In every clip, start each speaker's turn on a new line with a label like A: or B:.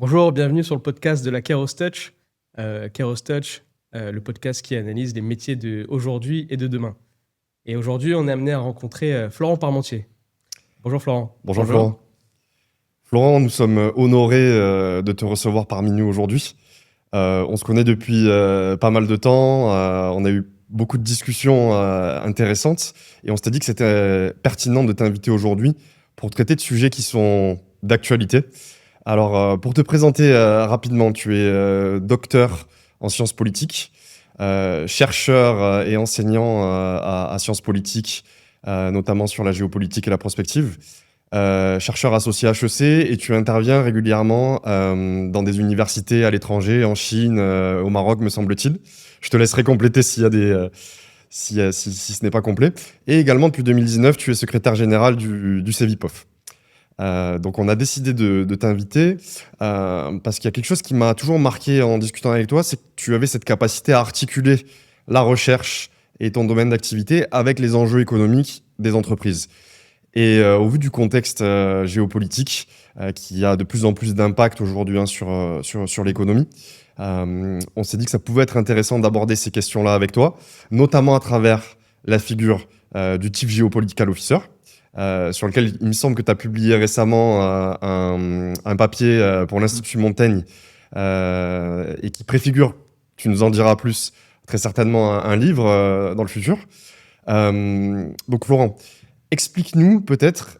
A: Bonjour, bienvenue sur le podcast de la Kairos Touch. Kairos Touch, le podcast qui analyse les métiers d'aujourd'hui et de demain. Et aujourd'hui, on est amené à rencontrer Florent Parmentier. Bonjour Florent.
B: Bonjour Florent. Florent, nous sommes honorés de te recevoir parmi nous aujourd'hui. On se connaît depuis pas mal de temps, on a eu beaucoup de discussions intéressantes et on s'était dit que c'était pertinent de t'inviter aujourd'hui pour traiter de sujets qui sont d'actualité. Alors, pour te présenter rapidement, tu es docteur en sciences politiques, chercheur et enseignant à Sciences politiques, notamment sur la géopolitique et la prospective. Chercheur associé à HEC, et tu interviens régulièrement dans des universités à l'étranger, en Chine, au Maroc, me semble-t-il. Je te laisserai compléter s'il y a si ce n'est pas complet. Et également, depuis 2019, tu es secrétaire général du CEVIPOF. Donc on a décidé de t'inviter parce qu'il y a quelque chose qui m'a toujours marqué en discutant avec toi, c'est que tu avais cette capacité à articuler la recherche et ton domaine d'activité avec les enjeux économiques des entreprises. Et au vu du contexte géopolitique qui a de plus en plus d'impact aujourd'hui sur l'économie, on s'est dit que ça pouvait être intéressant d'aborder ces questions-là avec toi, notamment à travers la figure du Chief Geopolitical Officer, sur lequel il me semble que tu as publié récemment un papier pour l'Institut Montaigne et qui préfigure, tu nous en diras plus, très certainement un livre dans le futur. Donc Florent, explique-nous peut-être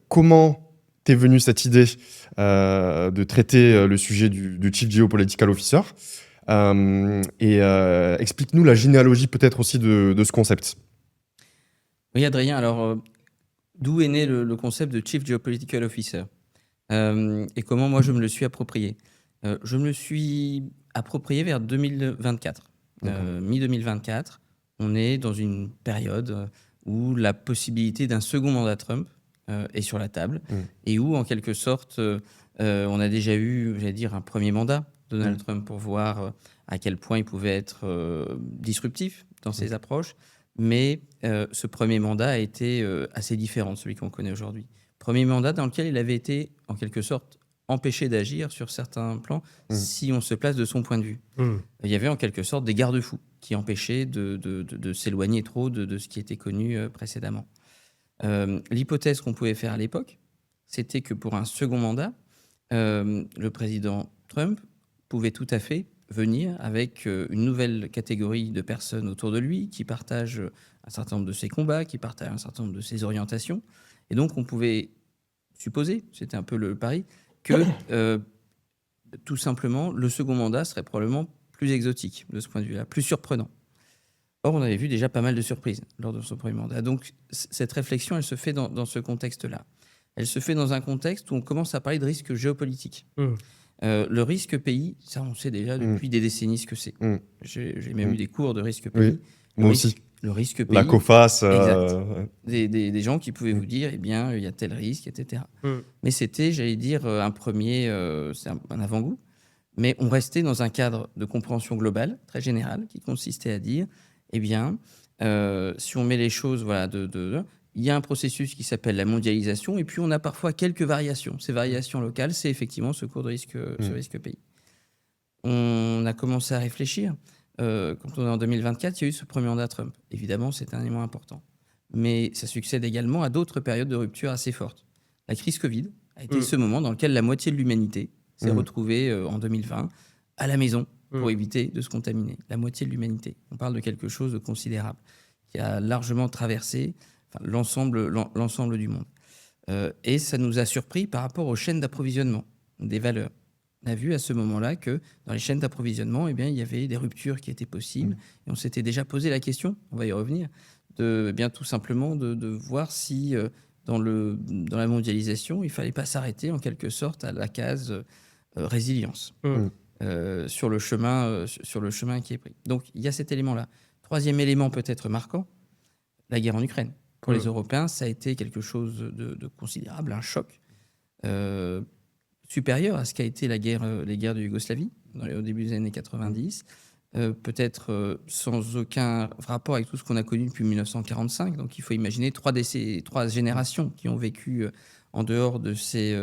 B: comment t'es venue cette idée de traiter le sujet du Chief Geopolitical Officer et explique-nous la généalogie peut-être aussi de ce concept.
C: Oui, Adrien, alors d'où est né le concept de Chief Geopolitical Officer et comment moi je me le suis approprié. Je me le suis approprié vers 2024, mi-2024. On est dans une période où la possibilité d'un second mandat Trump est sur la table et où, en quelque sorte, on a déjà eu, j'allais dire, un premier mandat Donald Trump pour voir à quel point il pouvait être disruptif dans ses approches. Mais ce premier mandat a été assez différent de celui qu'on connaît aujourd'hui. Premier mandat dans lequel il avait été, en quelque sorte, empêché d'agir sur certains plans si on se place de son point de vue. Il y avait en quelque sorte des garde-fous qui empêchaient de s'éloigner trop de ce qui était connu précédemment. L'hypothèse qu'on pouvait faire à l'époque, c'était que pour un second mandat, le président Trump pouvait tout à fait venir avec une nouvelle catégorie de personnes autour de lui qui partagent un certain nombre de ses combats, qui partagent un certain nombre de ses orientations. Et donc, on pouvait supposer, c'était un peu le pari, que tout simplement, le second mandat serait probablement plus exotique de ce point de vue-là, plus surprenant. Or, on avait vu déjà pas mal de surprises lors de son premier mandat. Donc, cette réflexion, elle se fait dans ce contexte-là. Elle se fait dans un contexte où on commence à parler de risque géopolitique. Le risque pays, ça on sait déjà depuis des décennies ce que c'est. J'ai même eu des cours de risque pays.
B: Oui, moi aussi.
C: Le risque pays.
B: La COFAS.
C: Des gens qui pouvaient vous dire, eh bien, il y a tel risque, etc. Mais c'était, j'allais dire, un premier, c'est un avant-goût. Mais on restait dans un cadre de compréhension globale, très général, qui consistait à dire, eh bien, si on met les choses, voilà, il y a un processus qui s'appelle la mondialisation, et puis on a parfois quelques variations. Ces variations locales, c'est effectivement ce cours de risque, ce risque pays. On a commencé à réfléchir. Quand on est en 2024, il y a eu ce premier mandat Trump. Évidemment, c'est un élément important. Mais ça succède également à d'autres périodes de rupture assez fortes. La crise Covid a été ce moment dans lequel la moitié de l'humanité s'est retrouvée en 2020 à la maison pour éviter de se contaminer. La moitié de l'humanité. On parle de quelque chose de considérable qui a largement traversé l'ensemble du monde. Et ça nous a surpris par rapport aux chaînes d'approvisionnement des valeurs. On a vu à ce moment-là que dans les chaînes d'approvisionnement, eh bien, il y avait des ruptures qui étaient possibles. Et on s'était déjà posé la question, on va y revenir, tout simplement de voir si dans la mondialisation, il ne fallait pas s'arrêter en quelque sorte à la case résilience sur le chemin qui est pris. Donc il y a cet élément-là. Troisième élément peut-être marquant, la guerre en Ukraine. Pour les Européens, ça a été quelque chose de considérable, un choc supérieur à ce qu'a été les guerres de Yougoslavie au début des années 90, peut-être sans aucun rapport avec tout ce qu'on a connu depuis 1945. Donc il faut imaginer trois générations qui ont vécu en dehors de ces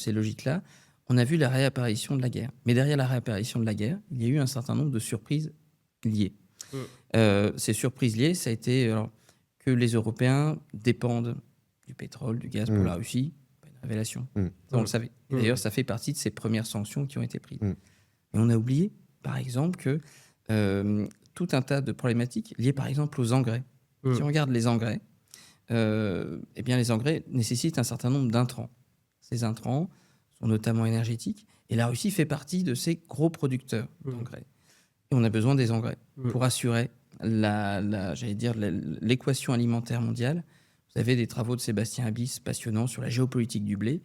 C: logiques-là. on a vu la réapparition de la guerre. Mais derrière la réapparition de la guerre, il y a eu un certain nombre de surprises liées. Ces surprises liées, ça a été que les Européens dépendent du pétrole, du gaz pour la Russie. Pas une révélation. Ça, on le savait. Et d'ailleurs, ça fait partie de ces premières sanctions qui ont été prises. Et on a oublié, par exemple, que tout un tas de problématiques liées, par exemple, aux engrais. Si on regarde les engrais, eh bien, les engrais nécessitent un certain nombre d'intrants. Ces intrants sont notamment énergétiques. Et la Russie fait partie de ces gros producteurs d'engrais. Et on a besoin des engrais pour assurer l'équation alimentaire mondiale. Vous avez des travaux de Sébastien Abyss passionnants sur la géopolitique du blé.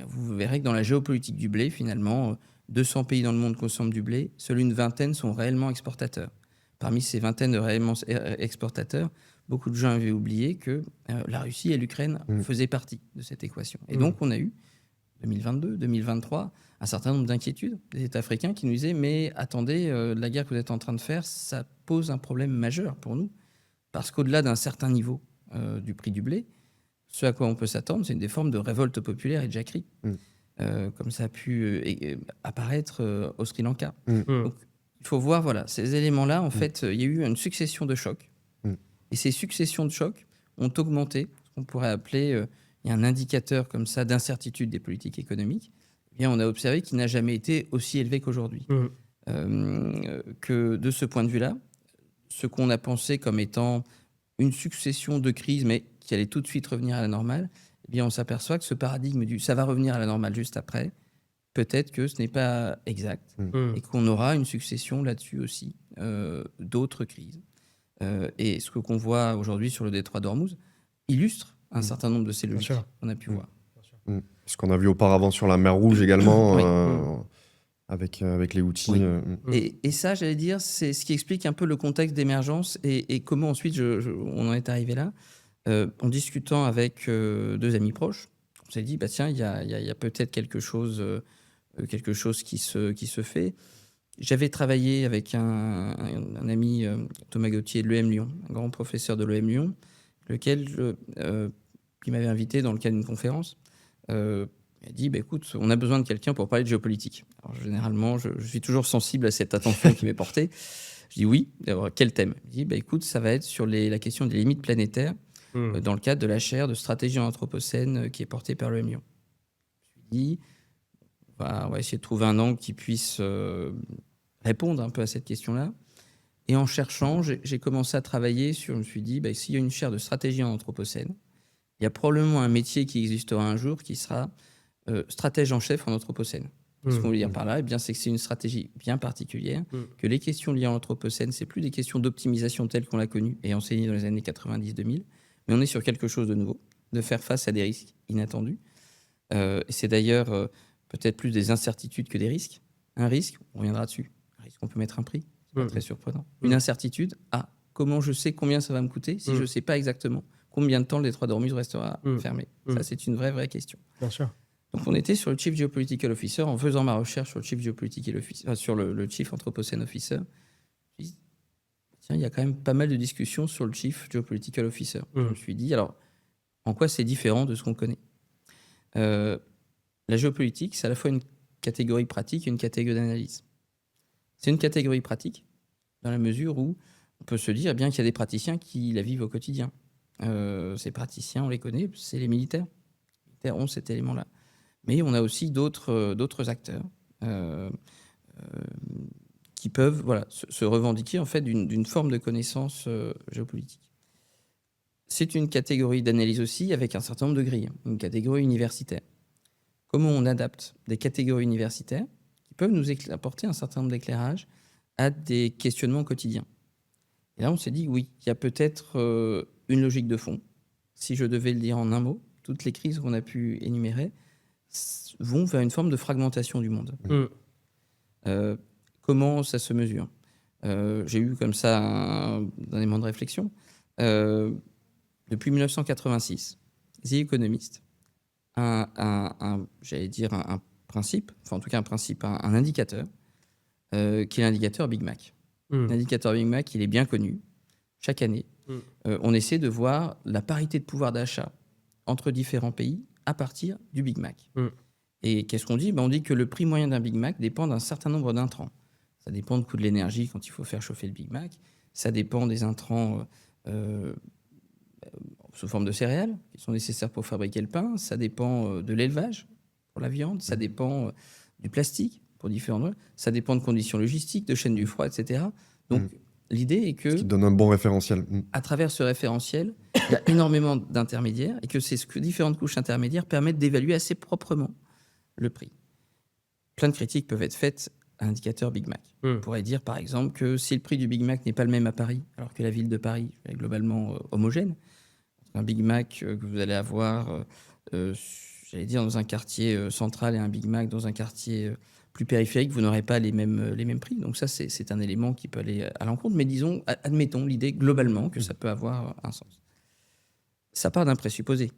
C: Vous verrez que dans la géopolitique du blé, finalement, 200 pays dans le monde consomment du blé. Seuls une vingtaine sont réellement exportateurs. Parmi ces vingtaines de réellement exportateurs, beaucoup de gens avaient oublié que la Russie et l'Ukraine faisaient partie de cette équation. Et donc, on a eu, 2022, 2023, un certain nombre d'inquiétudes des États africains qui nous disaient « Mais attendez, la guerre que vous êtes en train de faire, ça pose un problème majeur pour nous. Parce qu'au-delà d'un certain niveau du prix du blé, ce à quoi on peut s'attendre, c'est une des formes de révolte populaire et de jacquerie, comme ça a pu apparaître au Sri Lanka. Donc, il faut voir, voilà, ces éléments-là, en fait, il y a eu une succession de chocs. Et ces successions de chocs ont augmenté ce qu'on pourrait appeler, il y a un indicateur comme ça d'incertitude des politiques économiques. Eh bien, on a observé qu'il n'a jamais été aussi élevé qu'aujourd'hui. Que de ce point de vue-là, ce qu'on a pensé comme étant une succession de crises, mais qui allait tout de suite revenir à la normale, eh bien, on s'aperçoit que ce paradigme du « ça va revenir à la normale juste après », peut-être que ce n'est pas exact et qu'on aura une succession là-dessus aussi d'autres crises. Et ce qu'on voit aujourd'hui sur le détroit d'Ormuz illustre un certain nombre de ces logiques qu'on a pu voir.
B: Ce qu'on a vu auparavant sur la mer Rouge également, avec les Houthis.
C: Et ça, j'allais dire, c'est ce qui explique un peu le contexte d'émergence et comment ensuite on en est arrivé là. En discutant avec deux amis proches, on s'est dit, bah, tiens, il y a peut-être quelque chose qui se fait. J'avais travaillé avec un ami, Thomas Gauthier de l'EM Lyon, un grand professeur de l'EM Lyon, qui m'avait invité dans le cadre d'une conférence. Il m'a dit, bah, écoute, on a besoin de quelqu'un pour parler de géopolitique. Alors, généralement, je suis toujours sensible à cette attention qui m'est portée. Je dis oui, alors, quel thème? Il dit, bah, écoute, ça va être sur la question des limites planétaires dans le cadre de la chaire de stratégie en anthropocène qui est portée par l'EM Lyon. Je lui ai dit, on va essayer de trouver un angle qui puisse répondre un peu à cette question-là. Et en cherchant, j'ai commencé à travailler sur, je me suis dit, bah, s'il y a une chaire de stratégie en anthropocène, il y a probablement un métier qui existera un jour qui sera stratège en chef en anthropocène. Ce qu'on veut dire par là, eh bien, c'est que c'est une stratégie bien particulière, que les questions liées à l'anthropocène, c'est plus des questions d'optimisation telles qu'on l'a connue et enseignée dans les années 90-2000, mais on est sur quelque chose de nouveau, de faire face à des risques inattendus. Et c'est d'ailleurs peut-être plus des incertitudes que des risques. Un risque, on reviendra dessus. Un risque, on peut mettre un prix, c'est pas très surprenant. Une incertitude, comment je sais combien ça va me coûter si je ne sais pas exactement combien de temps le détroit d'Ormuz restera fermé. Ça, c'est une vraie question.
A: Bien sûr.
C: Donc, on était sur le Chief Geopolitical Officer, en faisant ma recherche sur le Chief Geopolitical Officer, sur le Chief Anthropocene Officer. Je me suis dit, tiens, il y a quand même pas mal de discussions sur le Chief Geopolitical Officer. Je me suis dit, alors, en quoi c'est différent de ce qu'on connaît? La géopolitique, c'est à la fois une catégorie pratique et une catégorie d'analyse. C'est une catégorie pratique dans la mesure où on peut se dire, eh bien, qu'il y a des praticiens qui la vivent au quotidien. Ces praticiens, on les connaît, c'est les militaires. Les militaires ont cet élément-là. Mais on a aussi d'autres acteurs qui peuvent se revendiquer en fait d'une forme de connaissance géopolitique. C'est une catégorie d'analyse aussi avec un certain nombre de grilles, une catégorie universitaire. Comment on adapte des catégories universitaires qui peuvent nous apporter un certain nombre d'éclairages à des questionnements quotidiens. Et là, on s'est dit, oui, il y a peut-être une logique de fond. Si je devais le dire en un mot, toutes les crises qu'on a pu énumérer vont vers une forme de fragmentation du monde. Comment ça se mesure? J'ai eu comme ça un élément de réflexion. Depuis 1986, The Economist, j'allais dire un principe, enfin en tout cas un principe, un indicateur, qui est l'indicateur Big Mac. L'indicateur Big Mac, il est bien connu. Chaque année, on essaie de voir la parité de pouvoir d'achat entre différents pays à partir du Big Mac. Et qu'est-ce qu'on dit? On dit que le prix moyen d'un Big Mac dépend d'un certain nombre d'intrants. Ça dépend du coût de l'énergie quand il faut faire chauffer le Big Mac. Ça dépend des intrants sous forme de céréales qui sont nécessaires pour fabriquer le pain. Ça dépend de l'élevage pour la viande. Ça dépend du plastique pour différents. Ça dépend de conditions logistiques, de chaînes du froid, etc. Donc, l'idée est
B: Ce qui
C: que,
B: donne un bon référentiel.
C: à travers ce référentiel, il y a énormément d'intermédiaires et que c'est ce que différentes couches intermédiaires permettent d'évaluer assez proprement le prix. Plein de critiques peuvent être faites à l'indicateur Big Mac. On pourrait dire, par exemple, que si le prix du Big Mac n'est pas le même à Paris, alors que la ville de Paris est globalement homogène, un Big Mac que vous allez avoir, j'allais dire, dans un quartier central et un Big Mac dans un quartier plus périphérique, vous n'aurez pas les mêmes prix. Donc ça, c'est un élément qui peut aller à l'encontre. Mais disons, admettons l'idée globalement que ça peut avoir un sens. Ça part d'un présupposé,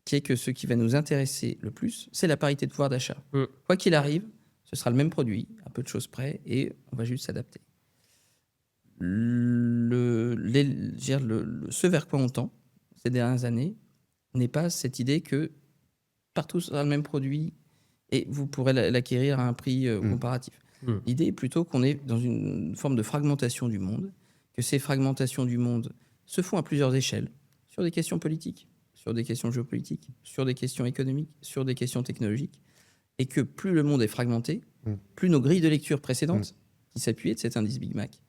C: qui est que ce qui va nous intéresser le plus, c'est la parité de pouvoir d'achat. Quoi qu'il arrive, ce sera le même produit, à peu de choses près, et on va juste s'adapter. Ce vers quoi on tend ces dernières années n'est pas cette idée que partout sera le même produit et vous pourrez l'acquérir à un prix comparatif. L'idée est plutôt qu'on est dans une forme de fragmentation du monde, que ces fragmentations du monde se font à plusieurs échelles, sur des questions politiques, sur des questions géopolitiques, sur des questions économiques, sur des questions technologiques, et que plus le monde est fragmenté, plus nos grilles de lecture précédentes, qui s'appuyaient de cet indice Big Mac,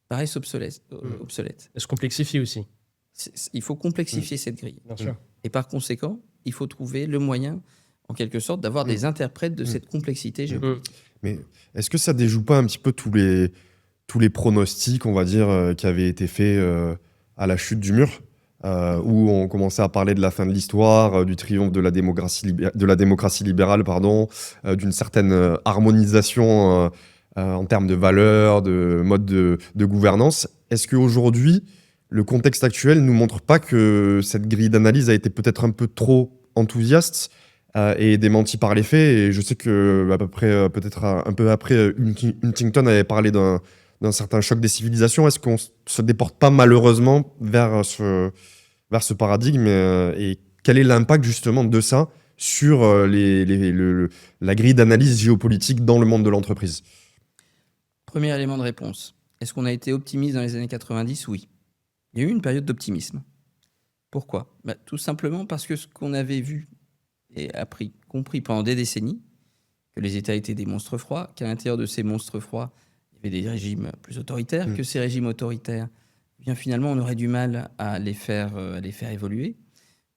C: paraissent obsolètes.
A: Elle se complexifie aussi.
C: Il faut complexifier cette grille.
A: Bien sûr.
C: Et par conséquent, il faut trouver le moyen, en quelque sorte, d'avoir des interprètes de cette complexité géopolitique.
B: Mais est-ce que ça déjoue pas un petit peu tous les pronostics, on va dire, qui avaient été faits à la chute du mur, où on commençait à parler de la fin de l'histoire, du triomphe de la démocratie libérale, d'une certaine harmonisation en termes de valeurs, de mode de gouvernance. Est-ce qu'aujourd'hui, le contexte actuel ne nous montre pas que cette grille d'analyse a été peut-être un peu trop enthousiaste et démentie par les faits? Et je sais que à peu près, peut-être un peu après, Huntington avait parlé d'un certain choc des civilisations. Est-ce qu'on se déporte pas malheureusement vers ce paradigme et quel est l'impact justement de ça sur la grille d'analyse géopolitique dans le monde de l'entreprise?
C: Premier élément de réponse. Est-ce qu'on a été optimiste dans les années 90? Oui. Il y a eu une période d'optimisme. Pourquoi? Tout simplement parce que ce qu'on avait vu et compris pendant des décennies, que les États étaient des monstres froids, qu'à l'intérieur de ces monstres froids, il y avait des régimes plus autoritaires, que ces régimes autoritaires, bien finalement, on aurait du mal à les faire évoluer.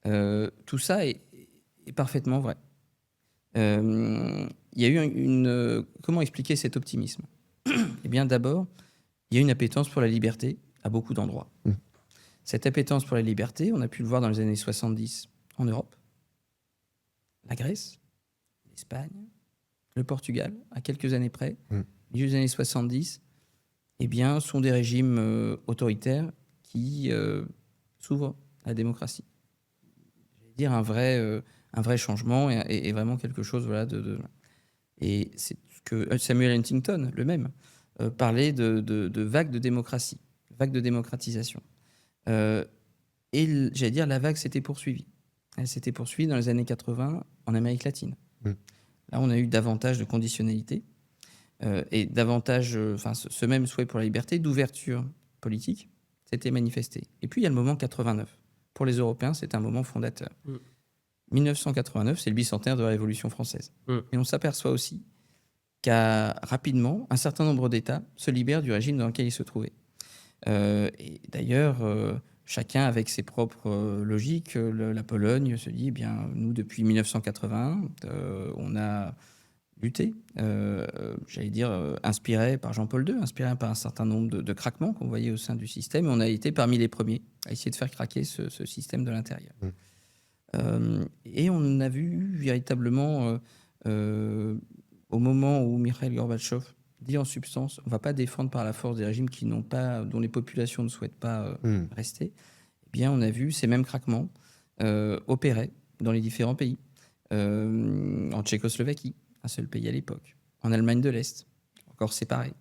C: Tout ça est parfaitement vrai. Il y a eu comment expliquer cet optimisme? Eh bien, d'abord, il y a une appétence pour la liberté à beaucoup d'endroits. Cette appétence pour la liberté, on a pu le voir dans les années 70 en Europe, la Grèce, l'Espagne, le Portugal, à quelques années près, milieu des années 70, eh bien, sont des régimes autoritaires qui s'ouvrent à la démocratie. Je vais dire un vrai changement et vraiment quelque chose, voilà, Et c'est ce que Samuel Huntington, le même, parlait de vagues de démocratie, vagues de démocratisation. Et j'allais dire, la vague s'était poursuivie. Elle s'était poursuivie dans les années 80 en Amérique latine. Là, on a eu davantage de conditionnalité et davantage, ce même souhait pour la liberté, d'ouverture politique, s'était manifesté. Et puis, il y a le moment 89. Pour les Européens, c'est un moment fondateur. 1989, c'est le bicentenaire de la Révolution française. Et on s'aperçoit aussi rapidement, un certain nombre d'États se libèrent du régime dans lequel ils se trouvaient. Et d'ailleurs, chacun avec ses propres logiques. La Pologne se dit, eh bien, nous, depuis 1981, on a lutté, j'allais dire, inspiré par Jean-Paul II, inspiré par un certain nombre de craquements qu'on voyait au sein du système, et on a été parmi les premiers à essayer de faire craquer ce système de l'intérieur. Et on a vu véritablement, au moment où Mikhaïl Gorbatchev dit en substance, on ne va pas défendre par la force des régimes dont les populations ne souhaitent pas rester, eh bien, on a vu ces mêmes craquements opérer dans les différents pays. En Tchécoslovaquie, un seul pays à l'époque. En Allemagne de l'Est, encore séparé.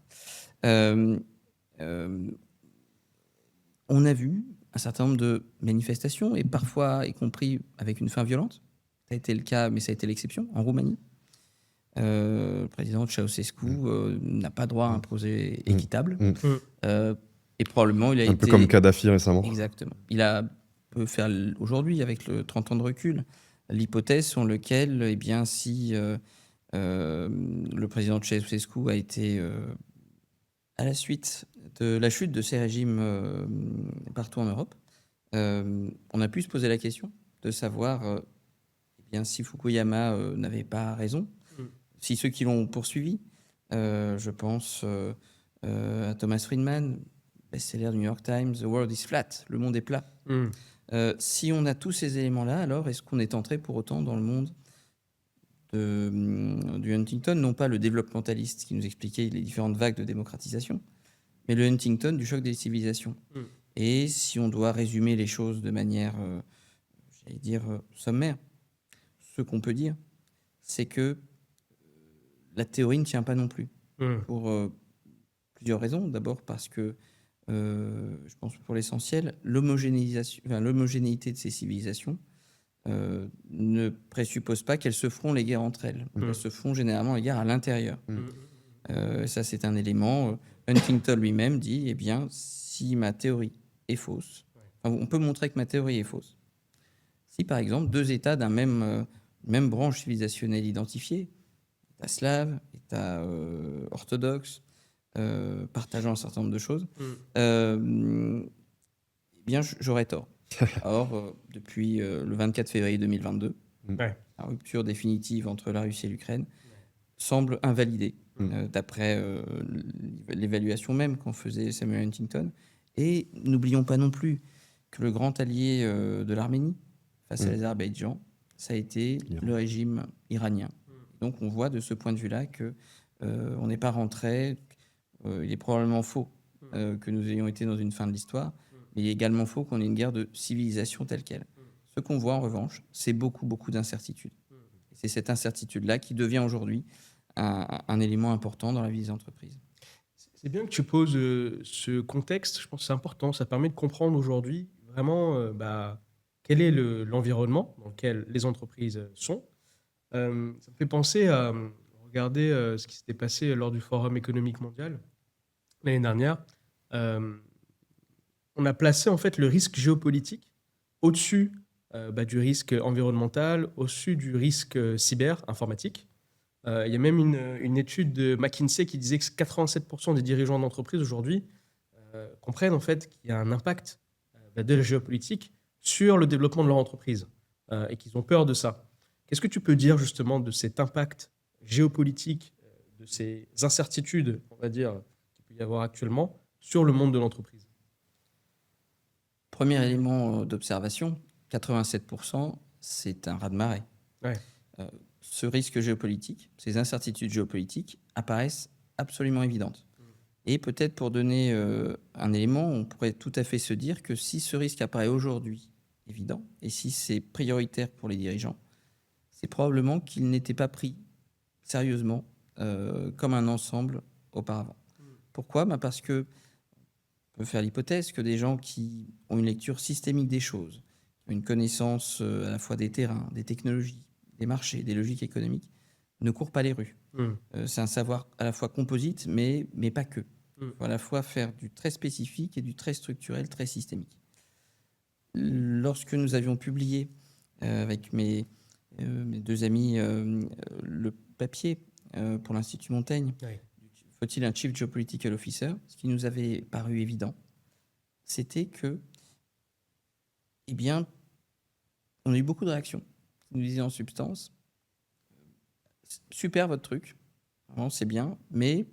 C: On a vu un certain nombre de manifestations, et parfois, y compris avec une fin violente. Ça a été le cas, mais ça a été l'exception, en Roumanie. Le président Ceausescu n'a pas droit à un procès équitable. Et probablement, il a
B: Un
C: été...
B: peu comme Kadhafi récemment.
C: Exactement. Peut faire aujourd'hui, avec le 30 ans de recul, l'hypothèse selon laquelle, eh bien, si le président Ceausescu a été, à la suite de la chute de ces régimes partout en Europe, on a pu se poser la question de savoir eh bien, si Fukuyama n'avait pas raison, si ceux qui l'ont poursuivi, je pense à Thomas Friedman, best-seller du New York Times, The World is Flat, le monde est plat. Si on a tous ces éléments-là, alors est-ce qu'on est entré pour autant dans le monde du Huntington, non pas le développementaliste qui nous expliquait les différentes vagues de démocratisation, mais le Huntington du choc des civilisations. Et si on doit résumer les choses de manière, j'allais dire, sommaire, ce qu'on peut dire, c'est que la théorie ne tient pas non plus. Pour plusieurs raisons. D'abord parce que, je pense pour l'essentiel, l'homogénéité de ces civilisations ne présuppose pas qu'elles se feront les guerres entre elles. Elles se font généralement les guerres à l'intérieur. Ça, c'est un élément. Huntington lui-même dit, eh bien, si ma théorie est fausse, on peut montrer que ma théorie est fausse. Si, par exemple, deux États d'un même branche civilisationnelle identifiée, État slave, État orthodoxe, partageant un certain nombre de choses, eh bien, j'aurais tort. Or, depuis le 24 février 2022, la rupture définitive entre la Russie et l'Ukraine semble invalidée, d'après l'évaluation même qu'en faisait Samuel Huntington. Et n'oublions pas non plus que le grand allié de l'Arménie face à l'Azerbaïdjan, ça a été le régime iranien. Donc on voit de ce point de vue-là que on n'est pas rentré. Il est probablement faux que nous ayons été dans une fin de l'histoire, mais il est également faux qu'on ait une guerre de civilisation telle qu'elle. Ce qu'on voit en revanche, c'est beaucoup d'incertitudes. C'est cette incertitude-là qui devient aujourd'hui un élément important dans la vie des entreprises.
A: C'est bien que tu poses ce contexte, je pense que c'est important, ça permet de comprendre aujourd'hui vraiment quel est l'environnement dans lequel les entreprises sont. Ça me fait penser à regarder ce qui s'était passé lors du Forum économique mondial l'année dernière. On a placé en fait le risque géopolitique au-dessus du risque environnemental, au-dessus du risque cyber, informatique. Il y a même une étude de McKinsey qui disait que 87% des dirigeants d'entreprise aujourd'hui comprennent en fait qu'il y a un impact de la géopolitique sur le développement de leur entreprise et qu'ils ont peur de ça. Qu'est-ce que tu peux dire justement de cet impact géopolitique, de ces incertitudes, on va dire, qu'il peut y avoir actuellement sur le monde de l'entreprise?
C: Premier élément d'observation, 87%, c'est un raz-de-marée. Ce risque géopolitique, ces incertitudes géopolitiques apparaissent absolument évidentes. Et peut-être pour donner un élément, on pourrait tout à fait se dire que si ce risque apparaît aujourd'hui évident, et si c'est prioritaire pour les dirigeants, c'est probablement qu'il n'était pas pris sérieusement comme un ensemble auparavant. Pourquoi ? Parce que on peut faire l'hypothèse que des gens qui ont une lecture systémique des choses, qui ont une connaissance à la fois des terrains, des technologies, des marchés, des logiques économiques, ne courent pas les rues. C'est un savoir à la fois composite, mais pas que. Il faut à la fois faire du très spécifique et du très structurel, très systémique. Lorsque nous avions publié avec mes deux amis le papier pour l'Institut Montaigne, faut-il un Chief Geopolitical Officer, ce qui nous avait paru évident, c'était que, eh bien, on a eu beaucoup de réactions qui nous disaient en substance, super votre truc, vraiment c'est bien, mais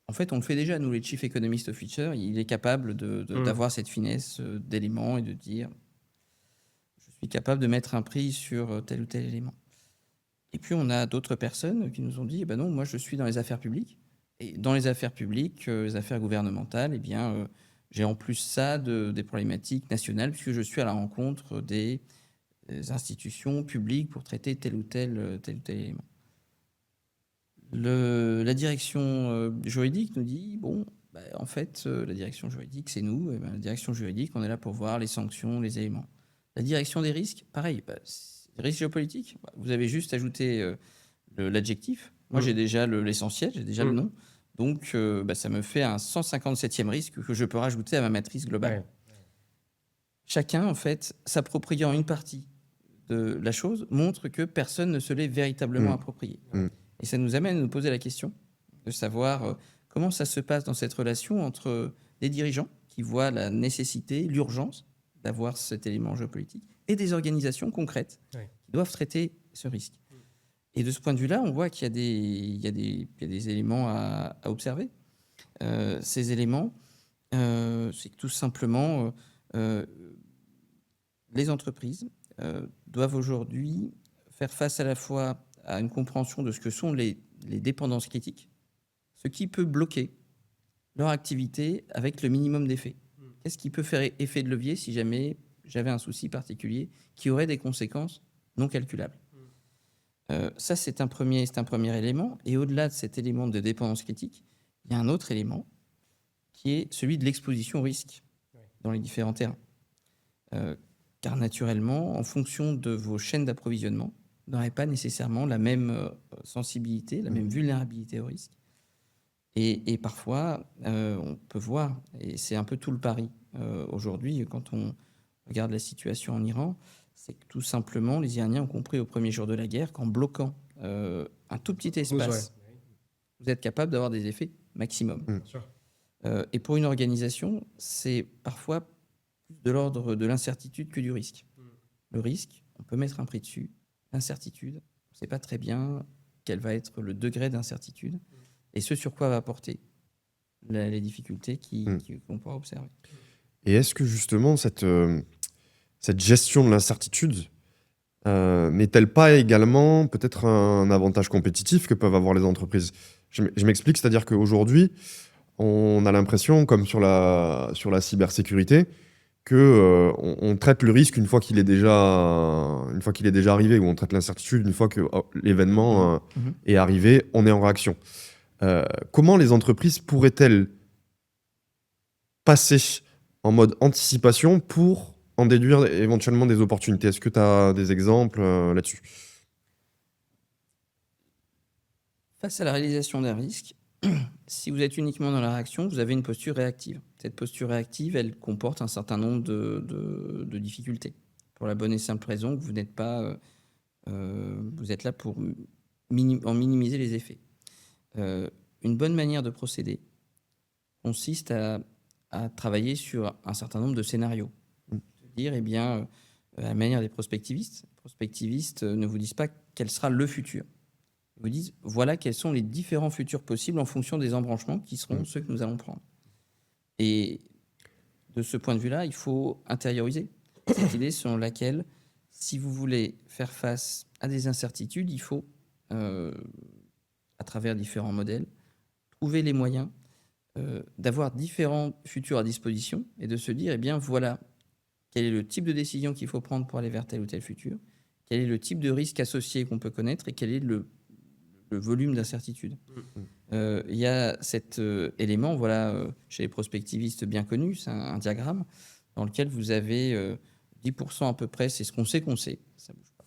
C: en fait on le fait déjà, nous les Chief Economist Officer, il est capable d'avoir cette finesse d'éléments et de dire je suis capable de mettre un prix sur tel ou tel élément. Et puis on a d'autres personnes qui nous ont dit, eh ben non, moi je suis dans les affaires publiques, et dans les affaires publiques, les affaires gouvernementales, eh bien, j'ai en plus ça des problématiques nationales, puisque je suis à la rencontre des institutions publiques pour traiter tel ou tel élément. La direction juridique nous dit, bon, en fait, la direction juridique, c'est nous. Et la direction juridique, on est là pour voir les sanctions, les éléments. La direction des risques, pareil, risques géopolitiques, vous avez juste ajouté l'adjectif, Moi, j'ai déjà l'essentiel, j'ai déjà le
A: Mm.
C: nom. Donc, ça me fait un 157e risque que je peux rajouter à ma matrice globale.
A: Ouais.
C: Chacun, en fait, s'appropriant une partie de la chose, montre que personne ne se l'est véritablement
B: Mm.
C: approprié.
B: Mm.
C: Et ça nous amène à nous poser la question de savoir comment ça se passe dans cette relation entre des dirigeants qui voient la nécessité, l'urgence d'avoir cet élément géopolitique, et des organisations concrètes
A: Ouais.
C: qui doivent traiter ce risque. Et de ce point de vue-là, on voit qu'il y a des éléments à observer. Ces éléments, c'est que tout simplement, les entreprises doivent aujourd'hui faire face à la fois à une compréhension de ce que sont les dépendances critiques, ce qui peut bloquer leur activité avec le minimum d'effet. Qu'est-ce qui peut faire effet de levier si jamais j'avais un souci particulier qui aurait des conséquences non calculables? Ça, c'est un premier élément. Et au-delà de cet élément de dépendance critique, il y a un autre élément qui est celui de l'exposition au risque dans les différents terrains. Car naturellement, en fonction de vos chaînes d'approvisionnement, vous n'aurez pas nécessairement la même sensibilité, la même vulnérabilité au risque. Et parfois, on peut voir, et c'est un peu tout le pari aujourd'hui, quand on regarde la situation en Iran, c'est que tout simplement, les Iraniens ont compris au premier jour de la guerre qu'en bloquant un tout petit espace, vous êtes capable d'avoir des effets maximum.
A: Bien sûr.
C: Et pour une organisation, c'est parfois plus de l'ordre de l'incertitude que du risque. Le risque, on peut mettre un prix dessus. L'incertitude, on ne sait pas très bien quel va être le degré d'incertitude et ce sur quoi va porter les difficultés qu'on pourra observer.
B: Et est-ce que justement cette gestion de l'incertitude n'est-elle pas également peut-être un avantage compétitif que peuvent avoir les entreprises? Je m'explique, c'est-à-dire qu'aujourd'hui, on a l'impression, comme sur la cybersécurité, que on traite le risque une fois qu'il est déjà arrivé, ou on traite l'incertitude une fois que l'événement est arrivé, on est en réaction. Comment les entreprises pourraient-elles passer en mode anticipation pour en déduire éventuellement des opportunités? Est-ce que tu as des exemples là-dessus?
C: Face à la réalisation d'un risque, si vous êtes uniquement dans la réaction, vous avez une posture réactive. Cette posture réactive, elle comporte un certain nombre de difficultés. Pour la bonne et simple raison que vous n'êtes pas... vous êtes là pour en minimiser les effets. Une bonne manière de procéder consiste à travailler sur un certain nombre de scénarios. Dire, à la manière des prospectivistes, les prospectivistes ne vous disent pas quel sera le futur. Ils vous disent, voilà quels sont les différents futurs possibles en fonction des embranchements qui seront ceux que nous allons prendre. Et de ce point de vue-là, il faut intérioriser cette idée selon laquelle, si vous voulez faire face à des incertitudes, il faut, à travers différents modèles, trouver les moyens d'avoir différents futurs à disposition et de se dire, voilà, quel est le type de décision qu'il faut prendre pour aller vers tel ou tel futur, quel est le type de risque associé qu'on peut connaître et quel est le volume d'incertitude. Il y a cet élément, chez les prospectivistes bien connus, c'est un diagramme dans lequel vous avez 10% à peu près, c'est ce qu'on sait, ça bouge pas.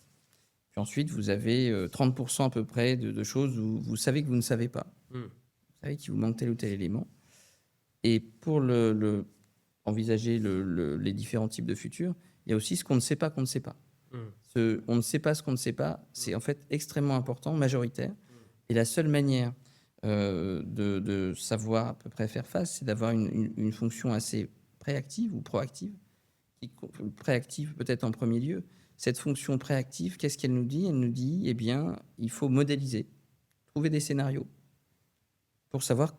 C: Puis ensuite, vous avez 30% à peu près de choses où vous savez que vous ne savez pas. Vous savez qu'il vous manque tel ou tel élément. Et pour envisager les différents types de futurs, il y a aussi ce qu'on ne sait pas qu'on ne sait pas. On ne sait pas ce qu'on ne sait pas, c'est en fait extrêmement important, majoritaire. Et la seule manière de savoir à peu près faire face, c'est d'avoir une fonction assez préactive ou proactive. Préactive peut-être en premier lieu. Cette fonction préactive, qu'est-ce qu'elle nous dit? Elle nous dit, il faut modéliser, trouver des scénarios pour savoir,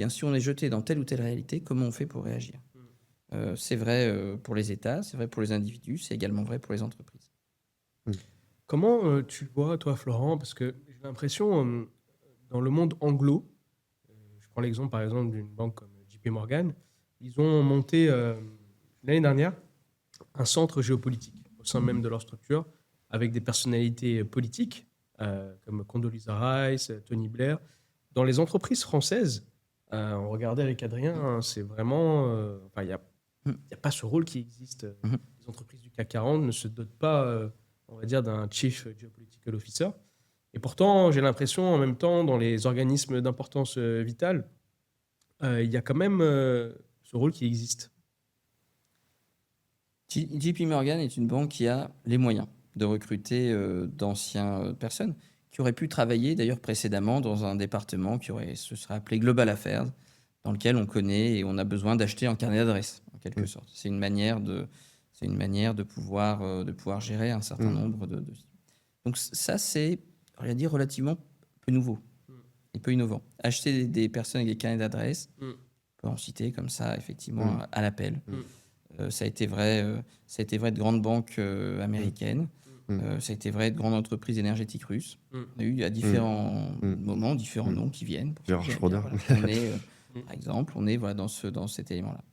C: si on est jeté dans telle ou telle réalité, comment on fait pour réagir. C'est vrai pour les États, c'est vrai pour les individus, c'est également vrai pour les entreprises.
A: Comment tu vois, toi, Florent, parce que j'ai l'impression, dans le monde anglo, je prends l'exemple, par exemple, d'une banque comme JP Morgan, ils ont monté l'année dernière un centre géopolitique au sein même de leur structure, avec des personnalités politiques comme Condoleezza Rice, Tony Blair. Dans les entreprises françaises, on regardait avec Adrien, c'est vraiment... il n'y a pas ce rôle qui existe. Les entreprises du CAC 40 ne se dotent pas, on va dire, d'un Chief Geopolitical Officer. Et pourtant, j'ai l'impression, en même temps, dans les organismes d'importance vitale, il y a quand même ce rôle qui existe.
C: JP Morgan est une banque qui a les moyens de recruter d'anciennes personnes qui auraient pu travailler d'ailleurs précédemment dans un département se serait appelé Global Affairs, dans lequel on connaît et on a besoin d'acheter un carnet d'adresses, en quelque sorte. C'est une manière de pouvoir gérer un certain nombre de... Donc ça, c'est, on va dire, relativement peu nouveau et peu innovant. Acheter des personnes avec des carnets d'adresses, on peut en citer comme ça, effectivement, à l'appel. Ça a été vrai de grandes banques américaines. Ça a été vrai de grandes entreprises énergétiques russes. On a eu à différents moments, différents noms qui viennent.
B: Gérard Schroeder.
C: On est, par exemple, voilà, dans cet élément-là.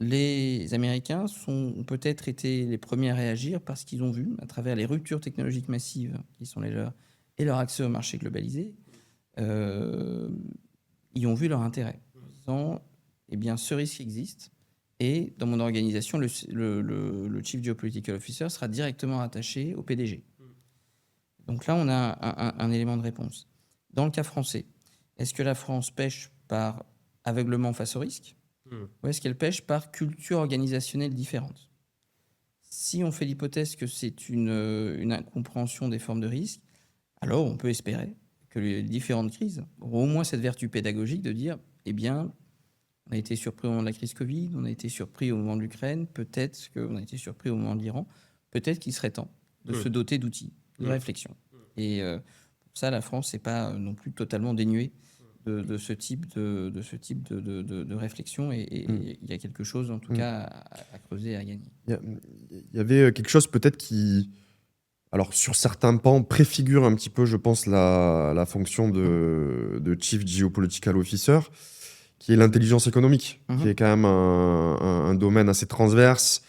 C: Les Américains ont peut-être été les premiers à réagir parce qu'ils ont vu, à travers les ruptures technologiques massives qui sont les leurs et leur accès au marché globalisé, ils ont vu leur intérêt. En disant, eh bien, ce risque existe. Et dans mon organisation, le Chief Geopolitical Officer sera directement attaché au PDG. Donc là, on a un élément de réponse. Dans le cas français, est-ce que la France pêche par aveuglement face au risque ou est-ce qu'elle pêche par culture organisationnelle différente? Si on fait l'hypothèse que c'est une incompréhension des formes de risque, alors on peut espérer que les différentes crises auront au moins cette vertu pédagogique de dire, eh bien, on a été surpris au moment de la crise Covid, on a été surpris au moment de l'Ukraine, peut-être qu'on a été surpris au moment de l'Iran, peut-être qu'il serait temps de se doter d'outils, de réflexion. Et pour ça, la France n'est pas non plus totalement dénuée de ce type de réflexion. Et il y a quelque chose, en tout cas, à creuser et à gagner.
B: Il y avait quelque chose peut-être qui, alors sur certains pans, préfigure un petit peu, je pense, la fonction de Chief Geopolitical Officer, qui est l'intelligence économique, qui est quand même un domaine assez transverse,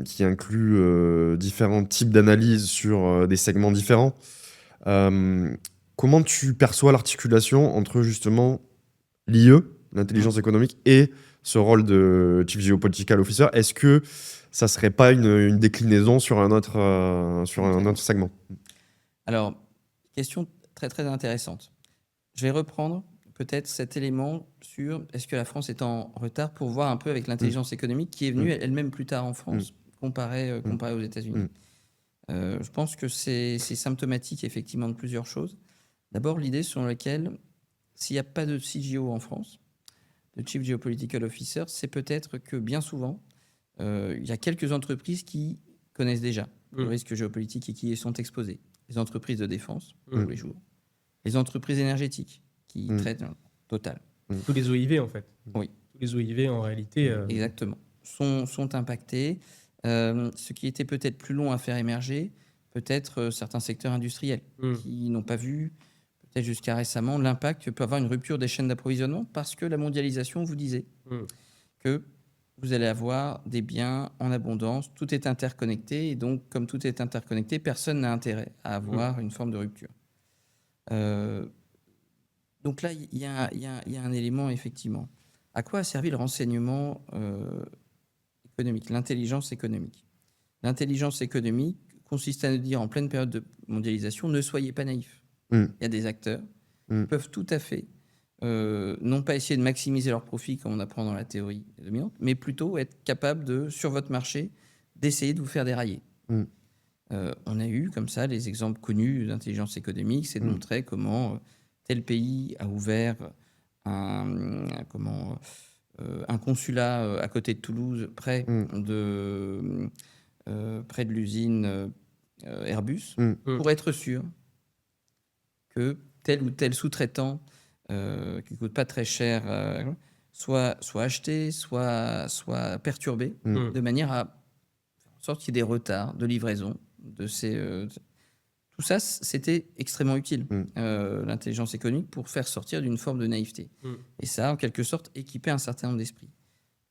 B: qui inclut différents types d'analyses sur des segments différents. Comment tu perçois l'articulation entre justement l'IE, l'intelligence économique, et ce rôle de Chief Geopolitical Officer? Est-ce que ça serait pas une déclinaison sur un autre segment?
C: Alors, question très très intéressante. Je vais reprendre peut-être cet élément sur est-ce que la France est en retard pour voir un peu avec l'intelligence économique qui est venue elle-même plus tard en France comparée aux États-Unis. Je pense que c'est symptomatique effectivement de plusieurs choses. D'abord, l'idée selon laquelle s'il n'y a pas de CGO en France, de Chief Geopolitical Officer, c'est peut-être que bien souvent, il y a quelques entreprises qui connaissent déjà le risque géopolitique et qui y sont exposées. Les entreprises de défense, tous les jours. Les entreprises énergétiques qui traitent Total.
A: Tous les OIV, en fait.
C: Oui.
A: Tous les OIV, en réalité.
C: Exactement. Sont impactés. Ce qui était peut-être plus long à faire émerger, peut-être certains secteurs industriels qui n'ont pas vu, peut-être jusqu'à récemment, l'impact que peut avoir une rupture des chaînes d'approvisionnement parce que la mondialisation vous disait que vous allez avoir des biens en abondance, tout est interconnecté, et donc, comme tout est interconnecté, personne n'a intérêt à avoir une forme de rupture. Donc là, il y a un élément, effectivement. À quoi a servi le renseignement économique, l'intelligence économique? L'intelligence économique consiste à nous dire, en pleine période de mondialisation, ne soyez pas naïfs. Il y a des acteurs qui peuvent tout à fait non pas essayer de maximiser leurs profits comme on apprend dans la théorie dominante, mais plutôt être capable de, sur votre marché, d'essayer de vous faire dérailler. On a eu comme ça les exemples connus d'intelligence économique, c'est de montrer comment tel pays a ouvert un consulat à côté de Toulouse, près de l'usine Airbus, pour être sûr que tel ou tel sous-traitant qui ne coûte pas très cher soit acheté, soit perturbé, de manière à faire en sorte qu'il y ait des retards de livraison de ces... Tout ça, c'était extrêmement utile, l'intelligence économique, pour faire sortir d'une forme de naïveté. Et ça, en quelque sorte, équiper un certain nombre d'esprits.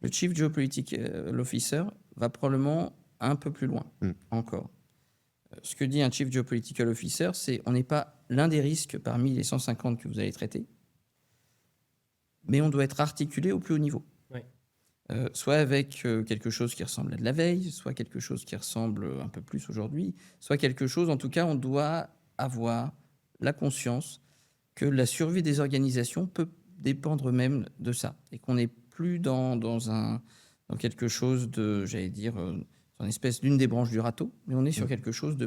C: Le Chief Geopolitical Officer va probablement un peu plus loin encore. Ce que dit un Chief Geopolitical Officer, c'est on n'est pas l'un des risques parmi les 150 que vous allez traiter, mais on doit être articulé au plus haut niveau. Soit avec quelque chose qui ressemble à de la veille, soit quelque chose qui ressemble un peu plus aujourd'hui, soit quelque chose, en tout cas, on doit avoir la conscience que la survie des organisations peut dépendre même de ça, et qu'on n'est plus dans quelque chose de, j'allais dire, une espèce d'une des branches du râteau, mais on est sur quelque chose de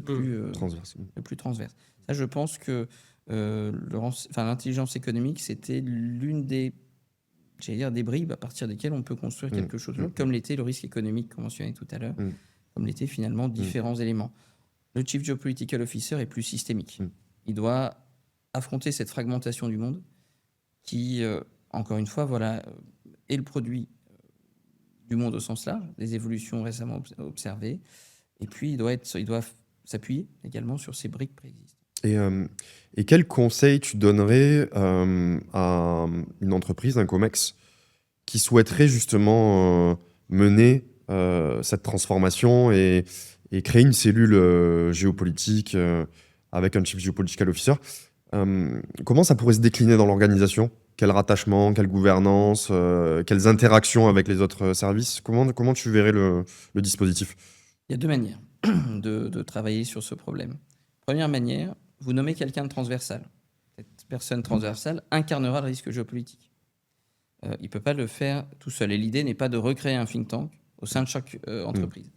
B: Transverse.
C: plus transverse. Ça, je pense que l'intelligence économique, c'était l'une des, j'allais dire, des bribes à partir desquelles on peut construire quelque chose, comme l'était le risque économique qu'on mentionnait tout à l'heure, comme l'étaient finalement différents éléments. Le Chief Geopolitical Officer est plus systémique. Il doit affronter cette fragmentation du monde qui, encore une fois, est le produit du monde au sens large, des évolutions récemment observées, et puis il doit s'appuyer également sur ces briques préexistantes.
B: Et quel conseil tu donnerais à une entreprise, un COMEX, qui souhaiterait justement mener cette transformation et créer une cellule géopolitique avec un Chief Geopolitical Officer? Comment ça pourrait se décliner dans l'organisation? Quel rattachement, quelle gouvernance, quelles interactions avec les autres services? Comment tu verrais le dispositif?
C: Il y a deux manières de travailler sur ce problème. Première manière, vous nommez quelqu'un de transversal. Cette personne transversale incarnera le risque géopolitique. Il ne peut pas le faire tout seul. Et l'idée n'est pas de recréer un think tank au sein de chaque entreprise.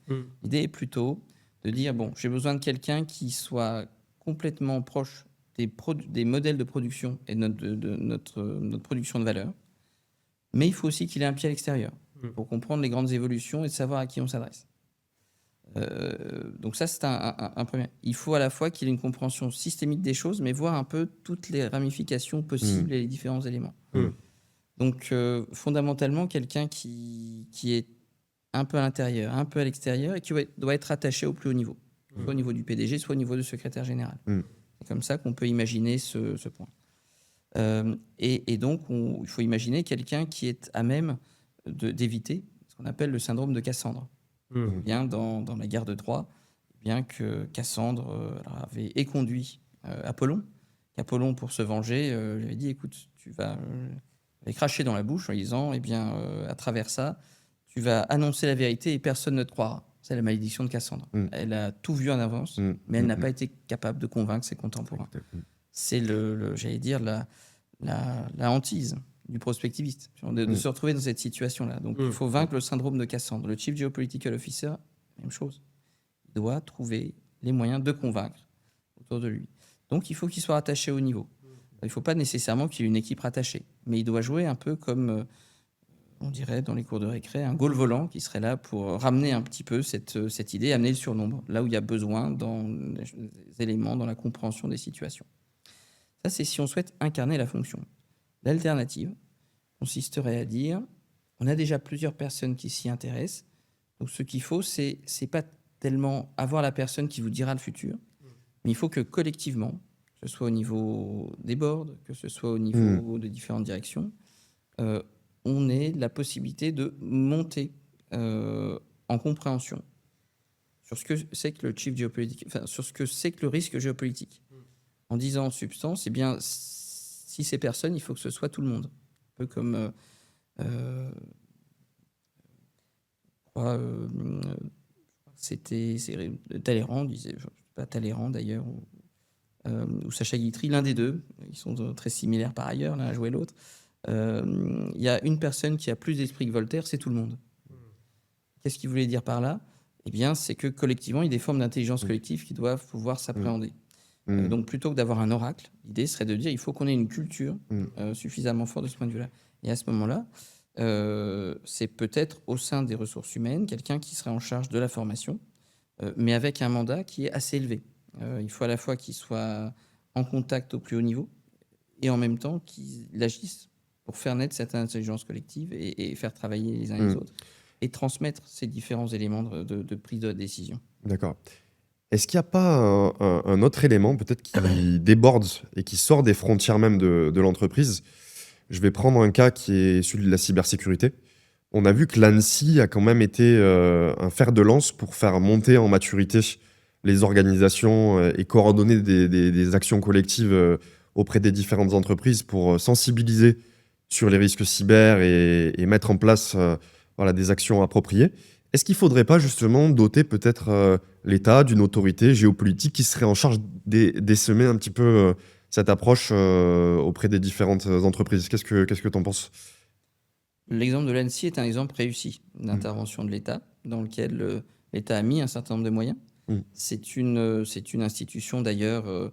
C: L'idée est plutôt de dire, bon, j'ai besoin de quelqu'un qui soit complètement proche des modèles de production et de notre production de valeur, mais il faut aussi qu'il ait un pied à l'extérieur pour comprendre les grandes évolutions et de savoir à qui on s'adresse. Donc ça, c'est un premier. Il faut à la fois qu'il ait une compréhension systémique des choses, mais voir un peu toutes les ramifications possibles et les différents éléments. Donc fondamentalement, quelqu'un qui est un peu à l'intérieur, un peu à l'extérieur, et qui doit être attaché au plus haut niveau, soit au niveau du PDG, soit au niveau du secrétaire général. C'est comme ça qu'on peut imaginer ce point. Et donc, il faut imaginer quelqu'un qui est à même d'éviter ce qu'on appelle le syndrome de Cassandre. Bien dans la guerre de Troie, bien que Cassandre avait éconduit Apollon. Apollon, pour se venger, lui avait dit, écoute, tu vas cracher dans la bouche en disant, eh bien, à travers ça, tu vas annoncer la vérité et personne ne te croira. C'est la malédiction de Cassandre. Elle a tout vu en avance, mais elle n'a pas été capable de convaincre ses contemporains. C'est j'allais dire, la hantise du prospectiviste, de se retrouver dans cette situation-là. Donc, il faut vaincre le syndrome de Cassandre. Le Chief Geopolitical Officer, même chose. Il doit trouver les moyens de convaincre autour de lui. Donc, il faut qu'il soit attaché au niveau. Il ne faut pas nécessairement qu'il y ait une équipe rattachée, mais il doit jouer un peu comme, on dirait, dans les cours de récré, un goal volant qui serait là pour ramener un petit peu cette idée, amener le surnombre, là où il y a besoin dans les éléments, dans la compréhension des situations. Ça, c'est si on souhaite incarner la fonction. L'alternative consisterait à dire, on a déjà plusieurs personnes qui s'y intéressent, donc ce qu'il faut, c'est pas tellement avoir la personne qui vous dira le futur, mais il faut que collectivement, que ce soit au niveau des boards, que ce soit au niveau de différentes directions, on ait la possibilité de monter en compréhension sur ce que c'est que le chief géopolitique, sur ce que c'est que le risque géopolitique. En disant en substance, eh bien, si ces personnes, il faut que ce soit tout le monde. Un peu comme c'était Talleyrand, disait, pas Talleyrand d'ailleurs, ou Sacha Guitry, l'un des deux, ils sont très similaires par ailleurs, l'un a joué l'autre. Il y a une personne qui a plus d'esprit que Voltaire, c'est tout le monde. Qu'est-ce qu'il voulait dire par là? Eh bien, c'est que collectivement, il y a des formes d'intelligence collective qui doivent pouvoir s'appréhender. Donc, plutôt que d'avoir un oracle, l'idée serait de dire il faut qu'on ait une culture suffisamment forte de ce point de vue-là. Et à ce moment-là, c'est peut-être au sein des ressources humaines quelqu'un qui serait en charge de la formation, mais avec un mandat qui est assez élevé. Il faut à la fois qu'il soit en contact au plus haut niveau et en même temps qu'il agisse pour faire naître cette intelligence collective et faire travailler les uns et les autres et transmettre ces différents éléments de prise de décision.
B: D'accord. Est-ce qu'il n'y a pas un autre élément peut-être qui déborde et qui sort des frontières même de l'entreprise? Je vais prendre un cas qui est celui de la cybersécurité. On a vu que l'ANSSI a quand même été un fer de lance pour faire monter en maturité les organisations et coordonner des actions collectives auprès des différentes entreprises pour sensibiliser sur les risques cyber et mettre en place des actions appropriées. Est-ce qu'il ne faudrait pas justement doter peut-être l'État d'une autorité géopolitique qui serait en charge d'essaimer un petit peu cette approche auprès des différentes entreprises? Qu'est-ce que tu en penses?
C: L'exemple de l'ANSSI est un exemple réussi d'intervention de l'État, dans lequel l'État a mis un certain nombre de moyens.
B: Mm.
C: C'est une institution d'ailleurs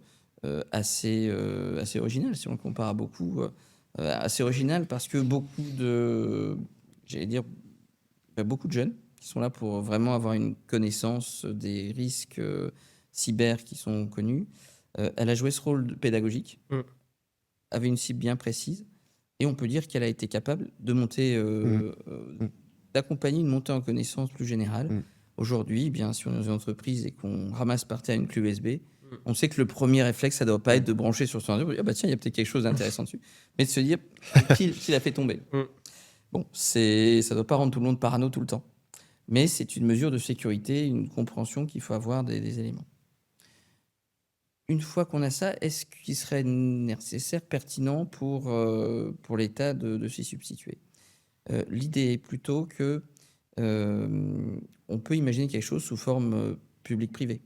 C: assez originale, si on le compare à beaucoup. Assez originale parce que beaucoup de jeunes qui sont là pour vraiment avoir une connaissance des risques cyber qui sont connus. Elle a joué ce rôle pédagogique, avait une cible bien précise, et on peut dire qu'elle a été capable de monter, d'accompagner une montée en connaissance plus générale. Aujourd'hui, bien, si on est dans une entreprise et qu'on ramasse par terre une clé USB, on sait que le premier réflexe, ça ne doit pas être de brancher sur son ordinateur. Ah bah tiens, il y a peut-être quelque chose d'intéressant dessus. Mais de se dire, qui l'a fait tomber. Bon, ça ne doit pas rendre tout le monde parano tout le temps. Mais c'est une mesure de sécurité, une compréhension qu'il faut avoir des éléments. Une fois qu'on a ça, est-ce qu'il serait nécessaire, pertinent pour l'État de s'y substituer? L'idée est plutôt que on peut imaginer quelque chose sous forme publique-privée.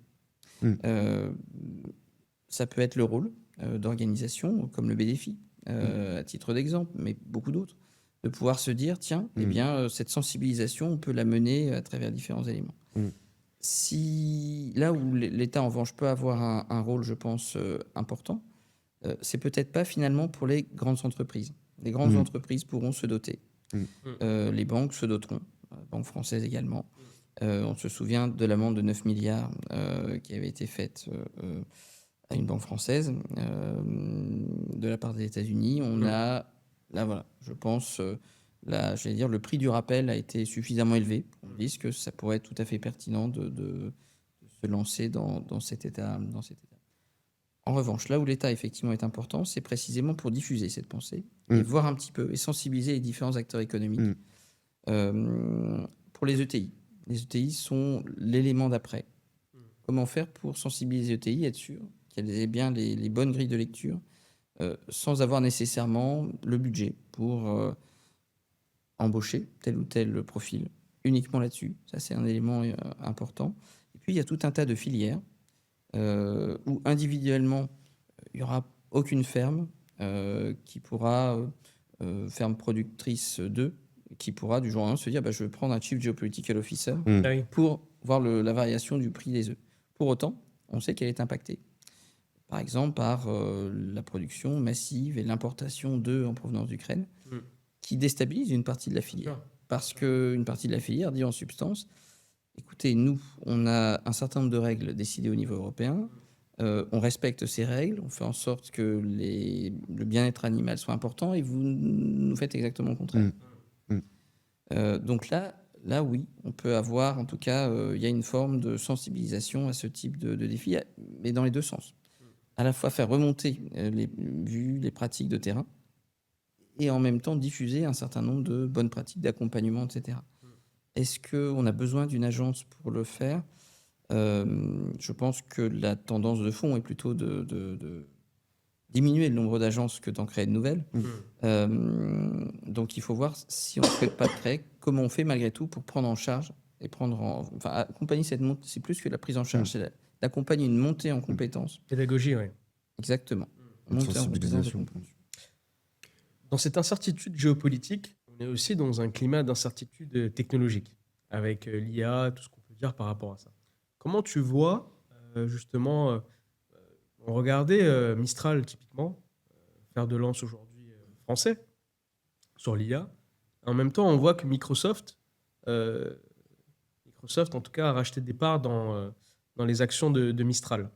C: Ça peut être le rôle d'organisations comme le BDFI, à titre d'exemple, mais beaucoup d'autres, de pouvoir se dire, tiens, eh bien, cette sensibilisation, on peut la mener à travers différents éléments. Là où l'État, en revanche, peut avoir un rôle, je pense, important, c'est peut-être pas finalement pour les grandes entreprises. Les grandes entreprises pourront se doter. Les banques se doteront, banques françaises également. On se souvient de l'amende de 9 milliards qui avait été faite à une banque française de la part des États-Unis. On a, là voilà, je pense, le prix du rappel a été suffisamment élevé. On dit que ça pourrait être tout à fait pertinent de se lancer dans cet état. En revanche, là où l'État effectivement est important, c'est précisément pour diffuser cette pensée et voir un petit peu et sensibiliser les différents acteurs économiques. Pour les ETI. Les ETI sont l'élément d'après. Comment faire pour sensibiliser les ETI, être sûr qu'elles aient bien les bonnes grilles de lecture, sans avoir nécessairement le budget pour embaucher tel ou tel profil, uniquement là-dessus. Ça, c'est un élément important. Et puis, il y a tout un tas de filières où individuellement, il n'y aura aucune ferme qui pourra, ferme productrice qui pourra du jour au lendemain se dire je vais prendre un Chief Geopolitical Officer pour voir la variation du prix des œufs. Pour autant, on sait qu'elle est impactée, par exemple, par la production massive et l'importation d'œufs en provenance d'Ukraine, qui déstabilise une partie de la filière. Parce qu'une partie de la filière dit en substance, écoutez, nous, on a un certain nombre de règles décidées au niveau européen, on respecte ces règles, on fait en sorte que le bien-être animal soit important, et vous nous faites exactement le contraire. Donc là, oui, on peut avoir, en tout cas, il y a une forme de sensibilisation à ce type de défi, mais dans les deux sens. À la fois faire remonter les vues, les pratiques de terrain, et en même temps diffuser un certain nombre de bonnes pratiques d'accompagnement, etc. Est-ce qu'on a besoin d'une agence pour le faire? Je pense que la tendance de fond est plutôt de diminuer le nombre d'agences que d'en créer de nouvelles. Donc il faut voir si on ne souhaite pas de créer, comment on fait malgré tout pour prendre en charge et accompagner cette montée. C'est plus que la prise en charge, c'est d'accompagner une montée en compétences.
A: Pédagogie, oui.
C: Exactement.
B: Montée en sensibilisation.
A: Dans cette incertitude géopolitique, on est aussi dans un climat d'incertitude technologique, avec l'IA, tout ce qu'on peut dire par rapport à ça. Comment tu vois, justement, on regardait Mistral, typiquement, fer de lance aujourd'hui français, sur l'IA. En même temps, on voit que Microsoft, en tout cas, a racheté des parts dans les actions de Mistral.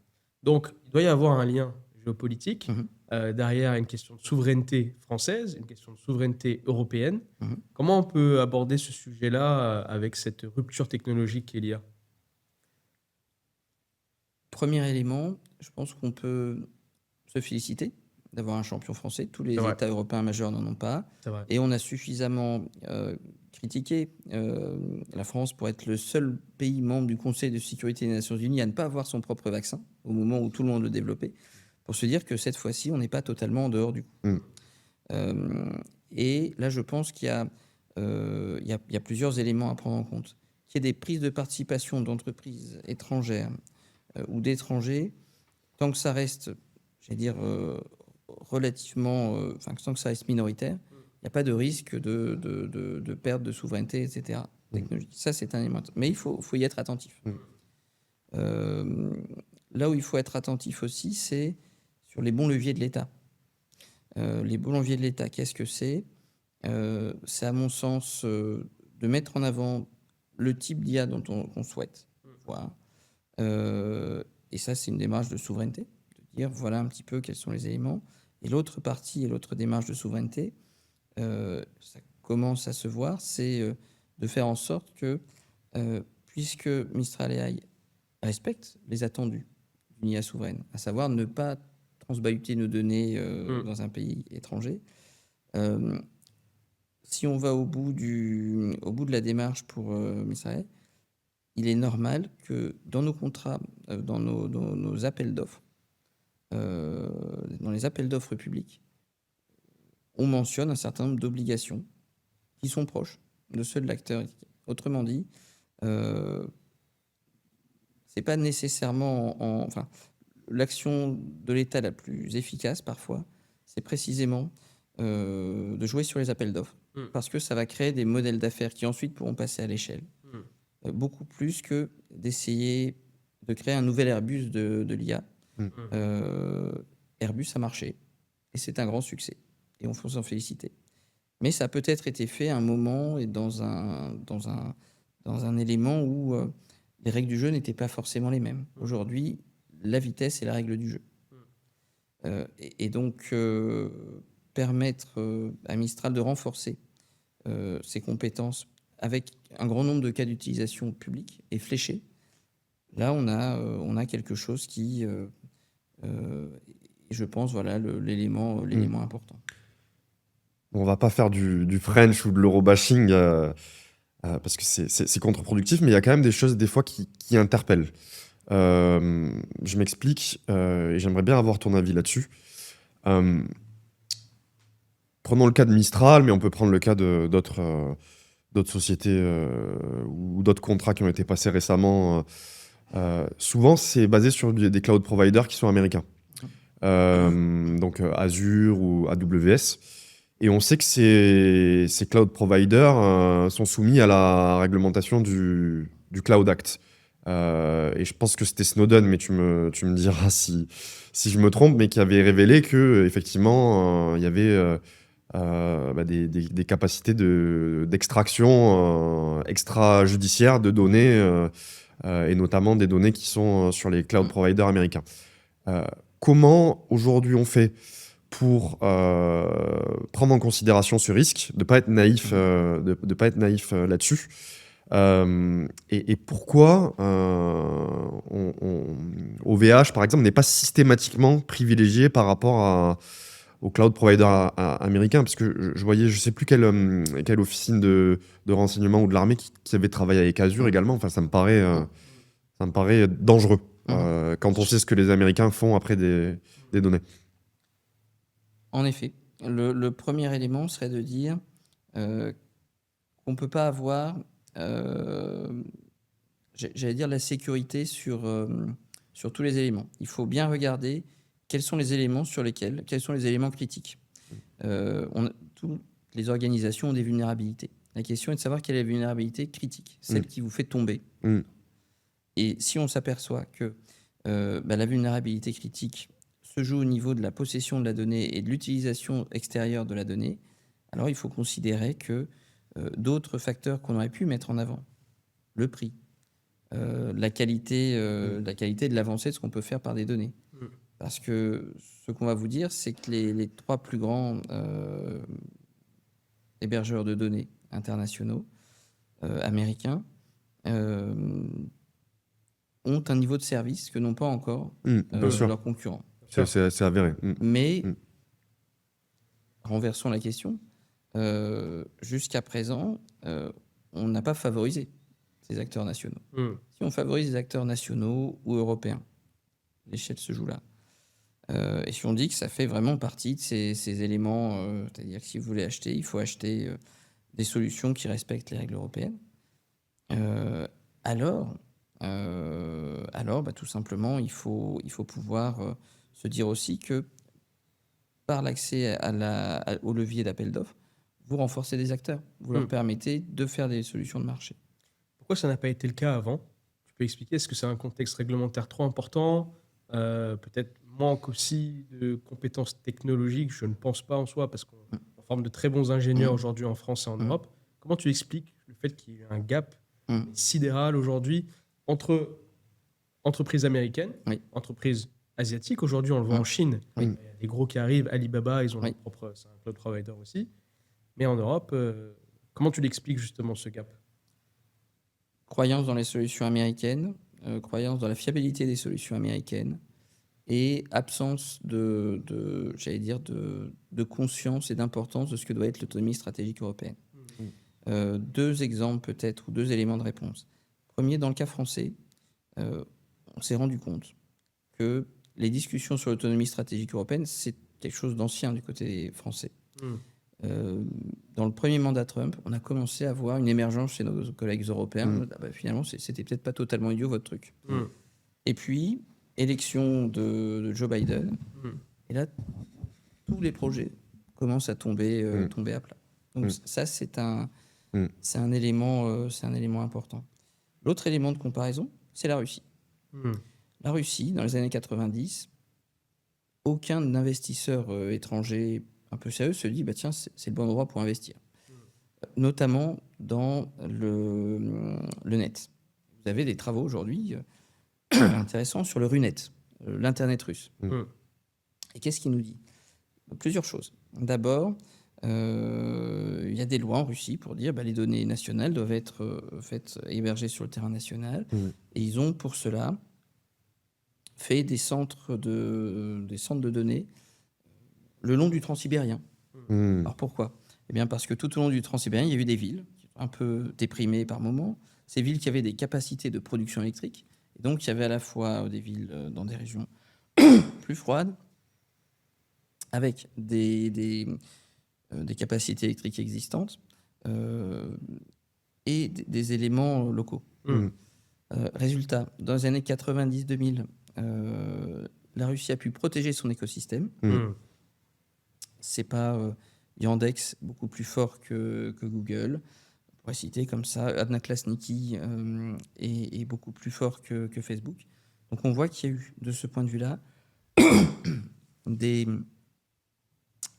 A: Donc, il doit y avoir un lien géopolitique derrière une question de souveraineté française, une question de souveraineté européenne. Comment on peut aborder ce sujet-là avec cette rupture technologique qu'est l'IA?
C: Premier élément, je pense qu'on peut se féliciter d'avoir un champion français. Tous les États européens majeurs n'en ont pas. Et on a suffisamment critiqué la France pour être le seul pays membre du Conseil de sécurité des Nations Unies à ne pas avoir son propre vaccin au moment où tout le monde le développait, pour se dire que cette fois-ci, on n'est pas totalement en dehors du coup. Et là, je pense qu'il y a plusieurs éléments à prendre en compte, qu'il y ait des prises de participation d'entreprises étrangères ou d'étrangers, tant que ça reste, j'allais dire, relativement, tant que ça reste minoritaire, il n'y a pas de risque de perte de souveraineté, etc. Technologique. Ça, c'est un élément. Mais il faut y être attentif. Là où il faut être attentif aussi, c'est sur les bons leviers de l'État. Les bons leviers de l'État, qu'est-ce que c'est ? C'est à mon sens de mettre en avant le type d'IA qu'on souhaite voir. Et ça, c'est une démarche de souveraineté, de dire voilà un petit peu quels sont les éléments. Et l'autre partie et l'autre démarche de souveraineté, ça commence à se voir, c'est de faire en sorte que, puisque Mistral AI respecte les attendus d'une IA souveraine, à savoir ne pas transbahuter nos données dans un pays étranger, si on va au bout de la démarche pour Mistral AI, il est normal que dans nos contrats, dans nos appels d'offres, dans les appels d'offres publics, on mentionne un certain nombre d'obligations qui sont proches de ceux de l'acteur. Autrement dit, c'est pas nécessairement l'action de l'État la plus efficace parfois, c'est précisément de jouer sur les appels d'offres, parce que ça va créer des modèles d'affaires qui ensuite pourront passer à l'échelle. Beaucoup plus que d'essayer de créer un nouvel Airbus de l'IA. Airbus a marché et c'est un grand succès et on faut s'en féliciter. Mais ça a peut-être été fait à un moment et dans un élément où les règles du jeu n'étaient pas forcément les mêmes. Aujourd'hui, la vitesse est la règle du jeu. Et donc, permettre à Mistral de renforcer ses compétences avec un grand nombre de cas d'utilisation publique et fléchés, là, on a quelque chose qui, je pense, voilà, l'élément important.
B: On va pas faire du French ou de l'eurobashing parce que c'est contre-productif, mais il y a quand même des choses des fois qui interpellent. Je m'explique et j'aimerais bien avoir ton avis là-dessus. Prenons le cas de Mistral, mais on peut prendre le cas d'autres sociétés ou d'autres contrats qui ont été passés récemment. Souvent, c'est basé sur des cloud providers qui sont américains. Donc Azure ou AWS. Et on sait que ces cloud providers sont soumis à la réglementation du Cloud Act. Et je pense que c'était Snowden, mais tu me diras si je me trompe, mais qui avait révélé qu'effectivement, il y avait des capacités d'extraction extrajudiciaire de données, et notamment des données qui sont sur les cloud providers américains. Comment aujourd'hui on fait pour prendre en considération ce risque, de ne pas être naïf, là-dessus, et pourquoi OVH, par exemple, n'est pas systématiquement privilégié par rapport aux cloud providers américains, parce que je voyais, je ne sais plus quelle officine de renseignement ou de l'armée qui avait travaillé avec Azure également. Enfin, ça me paraît dangereux quand on sait ce que les Américains font après des données.
C: En effet, le premier élément serait de dire qu'on ne peut pas avoir, j'allais dire, la sécurité sur tous les éléments. Il faut bien regarder quels sont les éléments quels sont les éléments critiques. Toutes les organisations ont des vulnérabilités. La question est de savoir quelle est la vulnérabilité critique, celle qui vous fait tomber. Et si on s'aperçoit que la vulnérabilité critique se joue au niveau de la possession de la donnée et de l'utilisation extérieure de la donnée, alors il faut considérer que d'autres facteurs qu'on aurait pu mettre en avant, le prix, la qualité de l'avancée de ce qu'on peut faire par des données. Parce que ce qu'on va vous dire, c'est que les trois plus grands hébergeurs de données internationaux américains ont un niveau de service que n'ont pas encore leurs concurrents.
B: C'est avéré.
C: Mais, renversons la question, jusqu'à présent, on n'a pas favorisé ces acteurs nationaux. Si on favorise les acteurs nationaux ou européens, l'échelle se joue là. Et si on dit que ça fait vraiment partie de ces éléments, c'est-à-dire que si vous voulez acheter, il faut acheter des solutions qui respectent les règles européennes, Euh, alors, tout simplement, il faut pouvoir se dire aussi que par l'accès au levier d'appel d'offres, vous renforcez des acteurs, vous leur
A: Hmm.
C: permettez de faire des solutions de marché.
A: Pourquoi ça n'a pas été le cas avant? Tu peux expliquer? Est-ce que c'est un contexte réglementaire trop important? Peut-être manque aussi de compétences technologiques? Je ne pense pas en soi, parce qu'on forme de très bons ingénieurs
C: Mm.
A: aujourd'hui en France et en
C: Mm.
A: Europe. Comment tu expliques le fait qu'il y ait un gap
C: Mm.
A: sidéral aujourd'hui entre entreprises américaines,
C: Oui.
A: entreprises asiatiques? Aujourd'hui, on le voit en Chine.
C: Oui.
A: Il y a des gros qui arrivent, Alibaba, ils ont
C: Oui.
A: leur propre, c'est un cloud provider aussi. Mais en Europe, comment tu l'expliques justement ce gap?
C: Croyance dans les solutions américaines, croyance dans la fiabilité des solutions américaines et absence j'allais dire, de conscience et d'importance de ce que doit être l'autonomie stratégique européenne. Deux exemples peut-être, ou deux éléments de réponse. Premier, dans le cas français, on s'est rendu compte que les discussions sur l'autonomie stratégique européenne, c'est quelque chose d'ancien du côté français. Dans le premier mandat Trump, on a commencé à voir une émergence chez nos collègues européens. Ah bah, finalement, c'était peut-être pas totalement idiot votre truc. Et puis, élection de Joe Biden. Et là, tous les projets commencent à tomber à plat. Donc ça, c'est un élément important. L'autre élément de comparaison, c'est la Russie. La Russie, dans les années 90, aucun investisseur étranger un peu sérieux se dit, bah tiens, c'est le bon endroit pour investir. Notamment dans le net. Vous avez des travaux aujourd'hui intéressants sur le RUNET, l'Internet russe. Et qu'est-ce qu'il nous dit? Plusieurs choses. D'abord, il y a des lois en Russie pour dire que les données nationales doivent être hébergées sur le terrain national. Et ils ont pour cela fait des centres de données le long du transsibérien. Alors pourquoi? Eh bien parce que tout au long du transsibérien, il y a eu des villes un peu déprimées par moments. Ces villes qui avaient des capacités de production électrique. Et donc, il y avait à la fois des villes dans des régions plus froides, avec des capacités électriques existantes et des éléments locaux. Résultat, dans les années 90-2000, la Russie a pu protéger son écosystème. C'est pas Yandex beaucoup plus fort que Google. On pourrait citer comme ça, Adna Klasniki est beaucoup plus fort que Facebook. Donc on voit qu'il y a eu, de ce point de vue-là,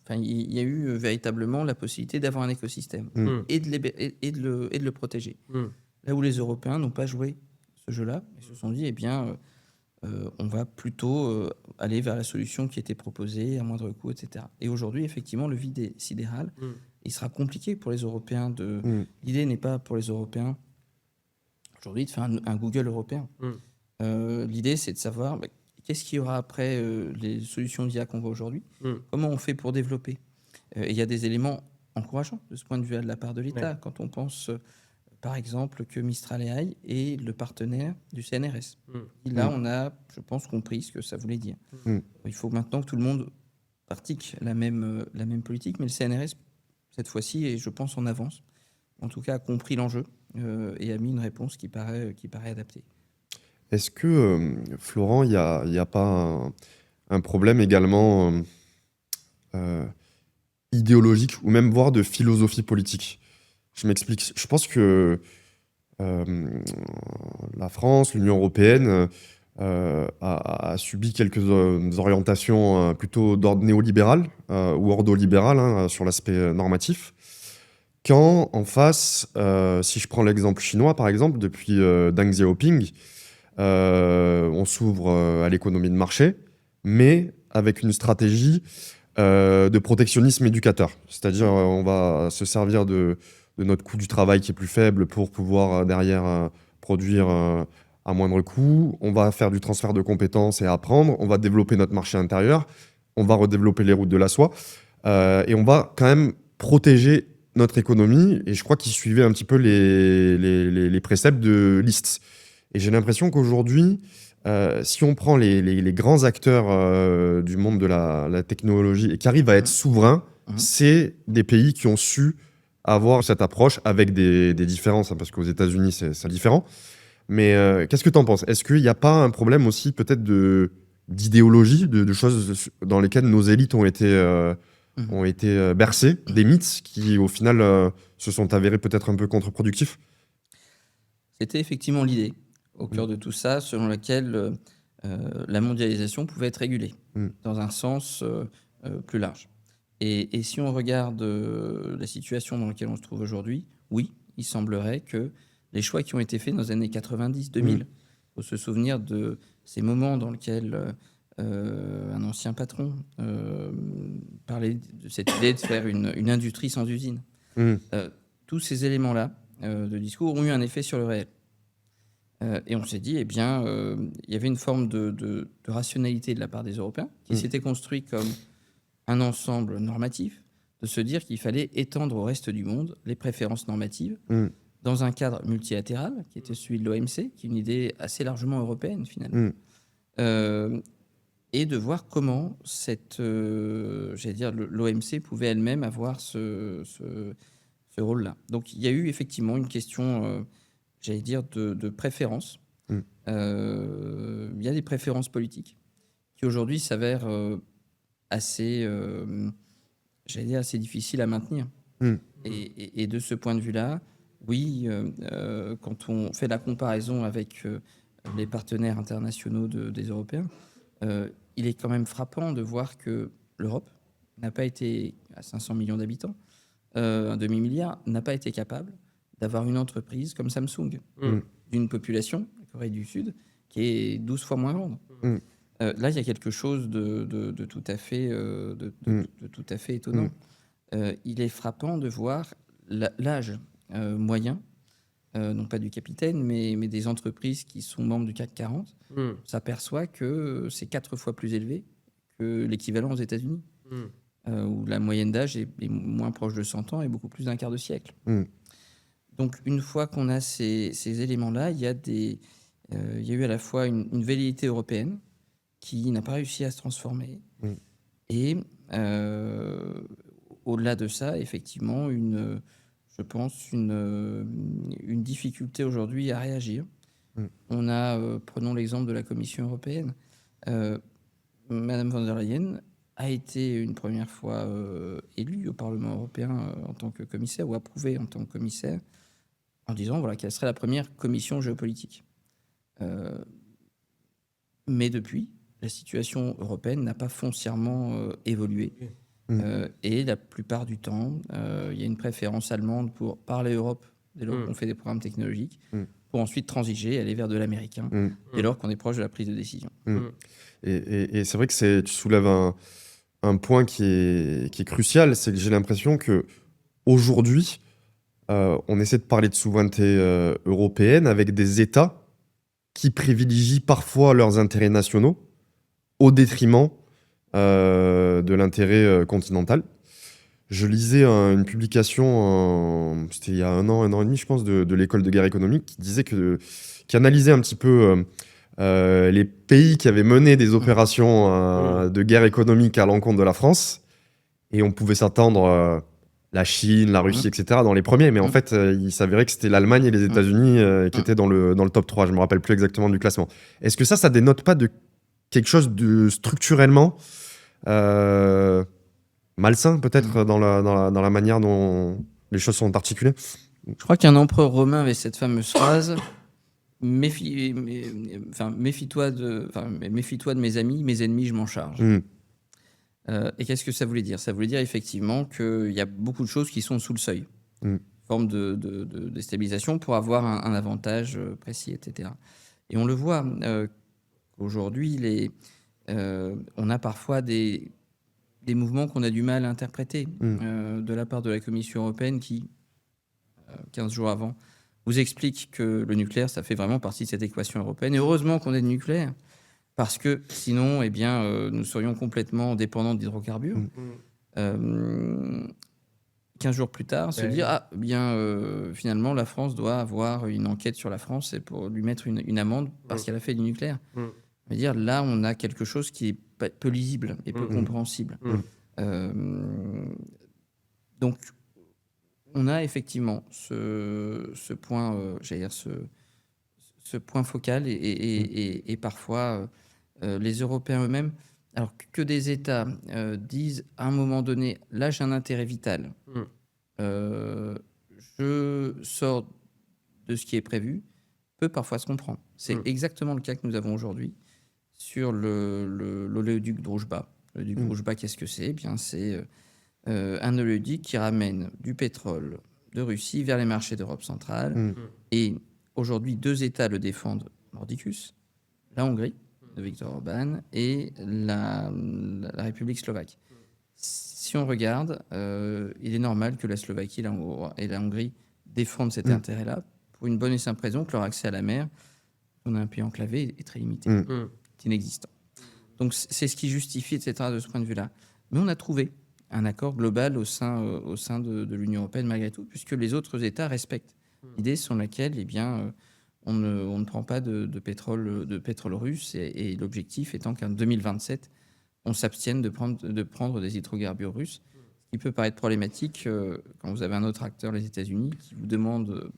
C: il y a eu véritablement la possibilité d'avoir un écosystème et de le protéger. Là où les Européens n'ont pas joué ce jeu-là, ils se sont dit, eh bien, on va plutôt aller vers la solution qui était proposée à moindre coût, etc. Et aujourd'hui, effectivement, le vide est sidéral. Il sera compliqué pour les Européens L'idée n'est pas pour les Européens aujourd'hui de faire un Google européen. L'idée, c'est de savoir qu'est-ce qu'il y aura après les solutions d'IA qu'on voit aujourd'hui. Comment on fait pour développer. Il y a des éléments encourageants de ce point de vue de la part de l'État. Quand on pense, par exemple, que Mistral AI est le partenaire du CNRS. Et là, on a, je pense, compris ce que ça voulait dire. Il faut maintenant que tout le monde pratique la même politique, mais le CNRS, cette fois-ci, et je pense en avance, en tout cas a compris l'enjeu et a mis une réponse qui paraît adaptée.
B: Est-ce que, Florent, il n'y a pas un problème également idéologique ou même voire de philosophie politique? Je m'explique. Je pense que la France, l'Union européenne a subi quelques orientations plutôt d'ordre néolibéral ou ordolibéral sur l'aspect normatif. Quand en face, si je prends l'exemple chinois par exemple, depuis Deng Xiaoping, on s'ouvre à l'économie de marché, mais avec une stratégie de protectionnisme éducateur. C'est-à-dire on va se servir de notre coût du travail qui est plus faible pour pouvoir derrière produire à moindre coût. On va faire du transfert de compétences et apprendre. On va développer notre marché intérieur. On va redévelopper les routes de la soie. Et on va quand même protéger notre économie. Et je crois qu'ils suivaient un petit peu les préceptes de Liszt. Et j'ai l'impression qu'aujourd'hui, si on prend les grands acteurs du monde de la technologie et qui arrivent à être souverains, c'est des pays qui ont su avoir cette approche avec des différences, hein, parce qu'aux États-Unis, c'est différent. Mais qu'est-ce que tu en penses? Est-ce qu'il n'y a pas un problème aussi peut-être d'idéologie, de choses dans lesquelles nos élites ont été bercées, des mythes qui, au final, se sont avérés peut-être un peu contre-productifs?
C: C'était effectivement l'idée au
B: Mm.
C: cœur de tout ça, selon laquelle la mondialisation pouvait être régulée
B: Mm.
C: dans un sens plus large. Et si on regarde la situation dans laquelle on se trouve aujourd'hui, oui, il semblerait que les choix qui ont été faits dans les années 90, 2000, il faut se souvenir de ces moments dans lesquels un ancien patron parlait de cette idée de faire une industrie sans usine.
B: Mm.
C: Tous ces éléments-là de discours ont eu un effet sur le réel. Et on s'est dit, eh bien, il y avait une forme de rationalité de la part des Européens qui s'était construit comme un ensemble normatif, de se dire qu'il fallait étendre au reste du monde les préférences normatives
B: Mm.
C: dans un cadre multilatéral qui était celui de l'OMC, qui est une idée assez largement européenne finalement.
B: Mm.
C: Et de voir comment l'OMC pouvait elle-même avoir ce rôle-là. Donc il y a eu effectivement une question, de préférence.
B: Mm.
C: Il y a des préférences politiques qui aujourd'hui s'avèrent assez difficiles à maintenir.
B: Mm.
C: Et de ce point de vue-là, oui, quand on fait la comparaison avec les partenaires internationaux des Européens, il est quand même frappant de voir que l'Europe n'a pas été, à 500 millions d'habitants, un demi-milliard, n'a pas été capable d'avoir une entreprise comme Samsung, d'une population, la Corée du Sud, qui est 12 fois moins grande. Là, il y a quelque chose de tout à fait, de tout à fait étonnant. Il est frappant de voir l'âge moyen, non pas du capitaine, mais des entreprises qui sont membres du CAC 40. On s'aperçoit que c'est 4 fois plus élevé que l'équivalent aux États-Unis, où la moyenne d'âge est moins proche de 100 ans et beaucoup plus d'un quart de siècle. Donc, une fois qu'on a ces éléments-là, il y a eu à la fois une velléité européenne qui n'a pas réussi à se transformer. Et au-delà de ça, effectivement, je pense, une difficulté aujourd'hui à réagir. On a, prenons l'exemple de la Commission européenne, Madame von der Leyen a été une première fois élue au Parlement européen en tant que commissaire, ou approuvée en tant que commissaire, en disant voilà, qu'elle serait la première commission géopolitique. Mais depuis, la situation européenne n'a pas foncièrement évolué. Et la plupart du temps, il y a une préférence allemande pour parler Europe dès lors qu'on fait des programmes technologiques, pour ensuite transiger, aller vers de l'américain, dès lors qu'on est proche de la prise de décision.
B: Et c'est vrai que tu soulèves un point qui est crucial, c'est que j'ai l'impression qu'aujourd'hui, on essaie de parler de souveraineté européenne avec des États qui privilégient parfois leurs intérêts nationaux au détriment de l'intérêt continental. Je lisais une publication, c'était il y a un an et demi, je pense, de l'école de guerre économique, qui analysait un petit peu les pays qui avaient mené des opérations de guerre économique à l'encontre de la France. Et on pouvait s'attendre la Chine, la Russie, etc. dans les premiers. Mais en fait, il s'avérait que c'était l'Allemagne et les États-Unis qui étaient dans le top 3. Je ne me rappelle plus exactement du classement. Est-ce que ça dénote pas de quelque chose de structurellement malsain, peut-être, dans la manière dont les choses sont articulées?
C: Je crois qu'un empereur romain avait cette fameuse phrase méfie-toi de mes amis, mes ennemis, je m'en charge. Et qu'est-ce que ça voulait dire? Ça voulait dire effectivement qu'il y a beaucoup de choses qui sont sous le seuil, forme de déstabilisation pour avoir un avantage précis, etc. Et on le voit aujourd'hui, on a parfois des mouvements qu'on a du mal à interpréter de la part de la Commission européenne qui, 15 jours avant, vous explique que le nucléaire, ça fait vraiment partie de cette équation européenne. Et heureusement qu'on ait du nucléaire, parce que sinon, nous serions complètement dépendants d'hydrocarbures. 15 jours plus tard, se dire finalement, la France doit avoir une enquête sur la France et pour lui mettre une amende parce qu'elle a fait du nucléaire. Dire là, on a quelque chose qui est peu lisible et peu compréhensible. Donc, On a effectivement ce point, j'allais dire ce point focal et parfois les Européens eux-mêmes, alors que des États disent à un moment donné, là j'ai un intérêt vital,
A: Mm.
C: je sors de ce qui est prévu, peut parfois se comprendre. C'est exactement le cas que nous avons aujourd'hui sur l'oléoduc Druzhba. Le Druzhba, qu'est-ce que c'est? Eh bien, c'est un oléoduc qui ramène du pétrole de Russie vers les marchés d'Europe centrale. Et aujourd'hui, 2 États le défendent, Mordicus, la Hongrie, de Viktor Orban, et la République slovaque. Si on regarde, il est normal que la Slovaquie et la Hongrie défendent cet intérêt-là, pour une bonne et simple raison que leur accès à la mer, on a un pays enclavé, est très limité, est inexistant. Donc c'est ce qui justifie, etc., de ce point de vue-là. Mais on a trouvé un accord global au sein de l'Union européenne malgré tout, puisque les autres États respectent l'idée selon laquelle eh bien, on ne prend pas de pétrole russe, et l'objectif étant qu'en 2027, on s'abstienne de prendre des hydrocarbures russes, ce qui peut paraître problématique quand vous avez un autre acteur, les États-Unis, qui vous demande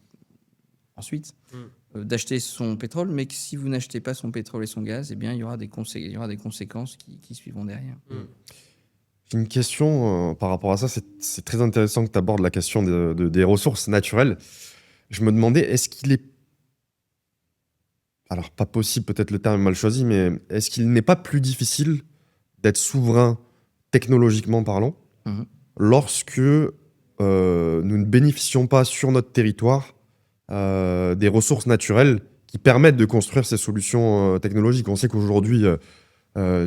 C: ensuite d'acheter son pétrole, mais que si vous n'achetez pas son pétrole et son gaz, eh bien, il y aura des conséquences qui suivront derrière.
B: J'ai une question par rapport à ça. C'est très intéressant que tu abordes la question des ressources naturelles. Je me demandais, est-ce qu'il est... Alors, pas possible, peut-être le terme est mal choisi, mais est-ce qu'il n'est pas plus difficile d'être souverain technologiquement parlant lorsque nous ne bénéficions pas sur notre territoire des ressources naturelles qui permettent de construire ces solutions technologiques? On sait qu'aujourd'hui,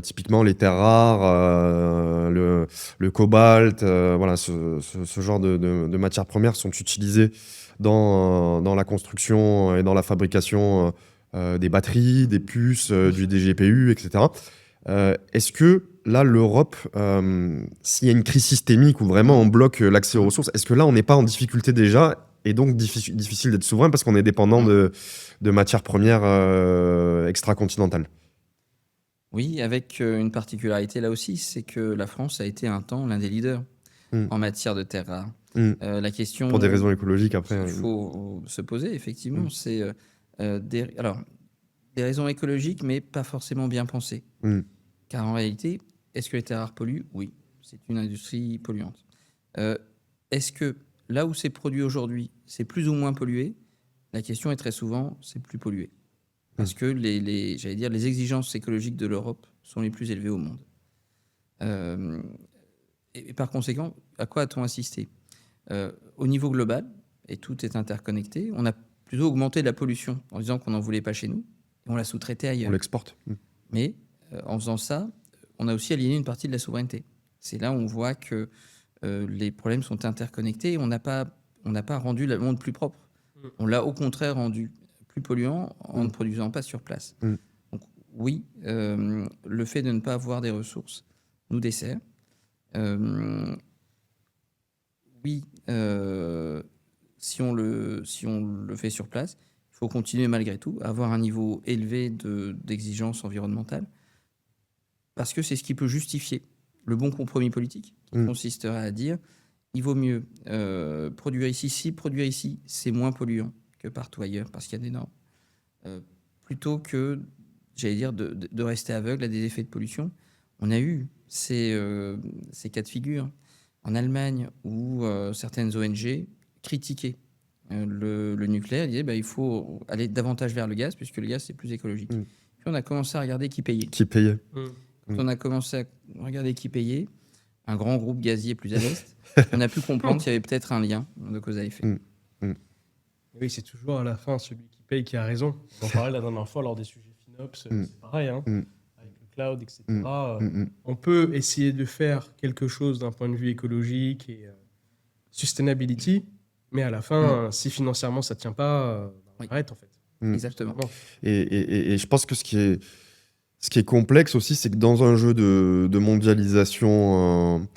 B: typiquement les terres rares, le cobalt, voilà, ce genre de matières premières sont utilisées dans la construction et dans la fabrication des batteries, des puces, des GPU, etc. Est-ce que là, l'Europe, s'il y a une crise systémique où vraiment on bloque l'accès aux ressources, est-ce que là, on n'est pas en difficulté déjà et donc difficile d'être souverain parce qu'on est dépendant de matières premières extra-continentales?
C: Oui, avec une particularité là aussi, c'est que la France a été un temps l'un des leaders en matière de terres rares. La question
B: pour des raisons écologiques, après.
C: Il faut se poser, effectivement, c'est des raisons écologiques, mais pas forcément bien pensées. Car en réalité, est-ce que les terres rares polluent? Oui, c'est une industrie polluante. Est-ce que là où c'est produit aujourd'hui, c'est plus ou moins pollué? La question est très souvent, c'est plus pollué. Parce que j'allais dire, les exigences écologiques de l'Europe sont les plus élevées au monde. Et par conséquent, à quoi a-t-on assisté? Au niveau global, et tout est interconnecté, on a plutôt augmenté la pollution en disant qu'on n'en voulait pas chez nous, et on l'a sous-traité ailleurs.
B: On l'exporte.
C: Mais en faisant ça, on a aussi aliéné une partie de la souveraineté. C'est là où on voit que les problèmes sont interconnectés, et on n'a pas rendu le monde plus propre. On l'a au contraire rendu plus polluant en ne produisant pas sur place. Donc oui, le fait de ne pas avoir des ressources nous dessert. Oui, si on le fait sur place, il faut continuer malgré tout à avoir un niveau élevé d'exigence environnementale, parce que c'est ce qui peut justifier le bon compromis politique, qui consisterait à dire il vaut mieux produire ici, si produire ici, c'est moins polluant que partout ailleurs, parce qu'il y a des normes, plutôt que, j'allais dire, de rester aveugle à des effets de pollution. On a eu ces cas de figure en Allemagne où certaines ONG critiquaient le nucléaire, disaient il faut aller davantage vers le gaz, puisque le gaz, c'est plus écologique. Puis on a commencé à regarder qui payait.
B: Qui payait.
C: Quand on a commencé à regarder qui payait, un grand groupe gazier plus à l'est, on a pu comprendre qu'il y avait peut-être un lien de cause à effet.
A: Oui, c'est toujours à la fin celui qui paye qui a raison. On en parlait la dernière fois lors des sujets FinOps, c'est pareil, hein, avec le cloud, etc. On peut essayer de faire quelque chose d'un point de vue écologique et sustainability, mais à la fin, si financièrement ça ne tient pas, on arrête en fait.
C: Exactement.
B: Et je pense que ce qui est complexe aussi, c'est que dans un jeu de mondialisation,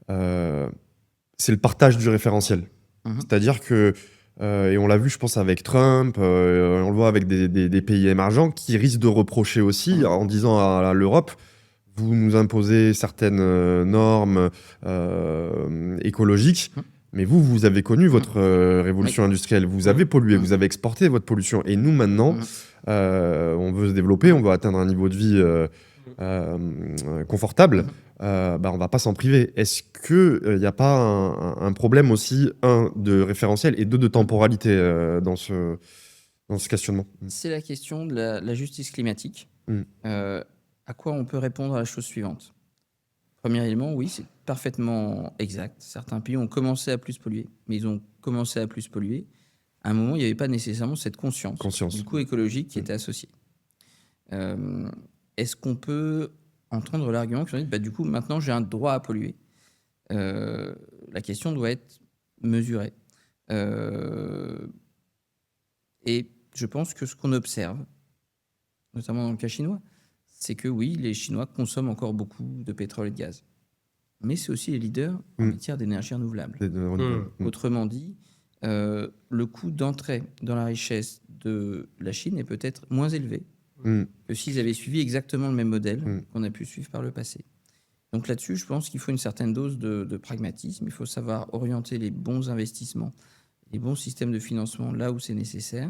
B: c'est le partage du référentiel. C'est-à-dire que, et on l'a vu, je pense, avec Trump, on le voit avec des pays émergents qui risquent de reprocher aussi, en disant à l'Europe, vous nous imposez certaines normes écologiques, Mais vous avez connu votre révolution industrielle. Vous avez pollué, vous avez exporté votre pollution. Et nous, maintenant, on veut se développer, on veut atteindre un niveau de vie confortable. On ne va pas s'en priver. Est-ce qu'il n'y a pas un problème aussi, de référentiel et de temporalité dans ce questionnement?
C: C'est la question de la justice climatique. À quoi on peut répondre à la chose suivante? Premier élément, oui, c'est parfaitement exact. Certains pays ont commencé à plus polluer, mais ils ont commencé à plus polluer. À un moment, il n'y avait pas nécessairement cette conscience. Du coût écologique qui était associé. Est-ce qu'on peut entendre l'argument qui dit du coup, maintenant, j'ai un droit à polluer? La question doit être mesurée. Et je pense que ce qu'on observe, notamment dans le cas chinois, c'est que oui, les Chinois consomment encore beaucoup de pétrole et de gaz. Mais c'est aussi les leaders en matière d'énergie renouvelable. Autrement dit, le coût d'entrée dans la richesse de la Chine est peut-être moins élevé que s'ils avaient suivi exactement le même modèle qu'on a pu suivre par le passé. Donc là-dessus, je pense qu'il faut une certaine dose de pragmatisme. Il faut savoir orienter les bons investissements, les bons systèmes de financement là où c'est nécessaire,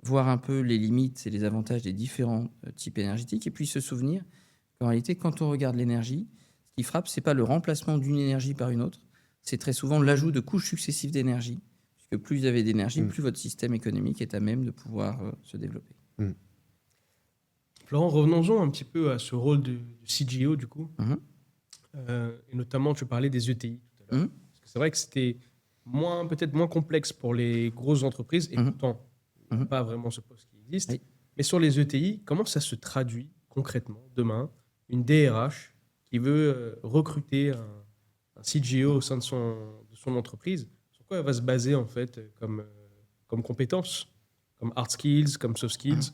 C: voir un peu les limites et les avantages des différents types énergétiques, et puis se souvenir qu'en réalité, quand on regarde l'énergie, ce qui frappe, ce n'est pas le remplacement d'une énergie par une autre, c'est très souvent l'ajout de couches successives d'énergie, puisque plus vous avez d'énergie, plus votre système économique est à même de pouvoir se développer.
A: Florent, revenons-en un petit peu à ce rôle de CGO, du coup. Et notamment, tu parlais des ETI tout à l'heure. Parce que c'est vrai que c'était peut-être moins complexe pour les grosses entreprises, et pourtant, pas vraiment ce poste qui existe. Mais sur les ETI, comment ça se traduit concrètement demain, une DRH qui veut recruter un CGO au sein de son entreprise? Sur quoi elle va se baser en fait comme compétences, comme hard skills, comme soft skills?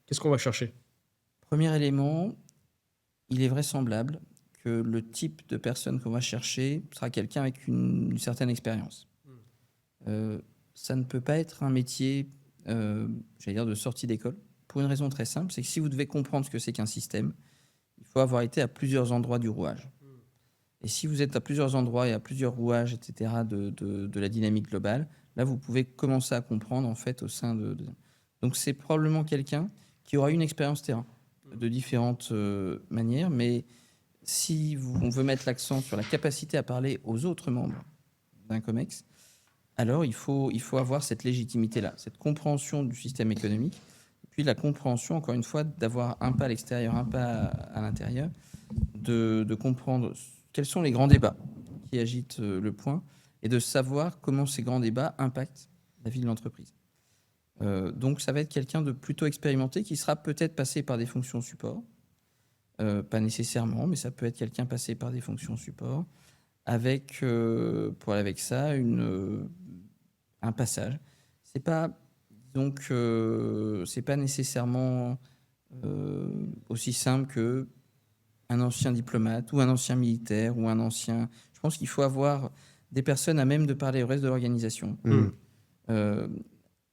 A: Qu'est-ce qu'on va chercher?
C: Premier élément, il est vraisemblable que le type de personne qu'on va chercher sera quelqu'un avec une certaine expérience. Ça ne peut pas être un métier de sortie d'école, pour une raison très simple, c'est que si vous devez comprendre ce que c'est qu'un système, il faut avoir été à plusieurs endroits du rouage. Et si vous êtes à plusieurs endroits et à plusieurs rouages, etc., de la dynamique globale, là, vous pouvez commencer à comprendre, en fait, au sein de... Donc, c'est probablement quelqu'un qui aura une expérience terrain de différentes manières, mais si on veut mettre l'accent sur la capacité à parler aux autres membres d'un COMEX, alors il faut avoir cette légitimité-là, cette compréhension du système économique, et puis la compréhension, encore une fois, d'avoir un pas à l'extérieur, un pas à l'intérieur, de comprendre quels sont les grands débats qui agitent le point, et de savoir comment ces grands débats impactent la vie de l'entreprise. Donc ça va être quelqu'un de plutôt expérimenté qui sera peut-être passé par des fonctions support, pas nécessairement, mais ça peut être quelqu'un passé par des fonctions support, avec ça un passage. C'est pas nécessairement aussi simple que un ancien diplomate ou un ancien militaire ou un ancien. Je pense qu'il faut avoir des personnes à même de parler au reste de l'organisation.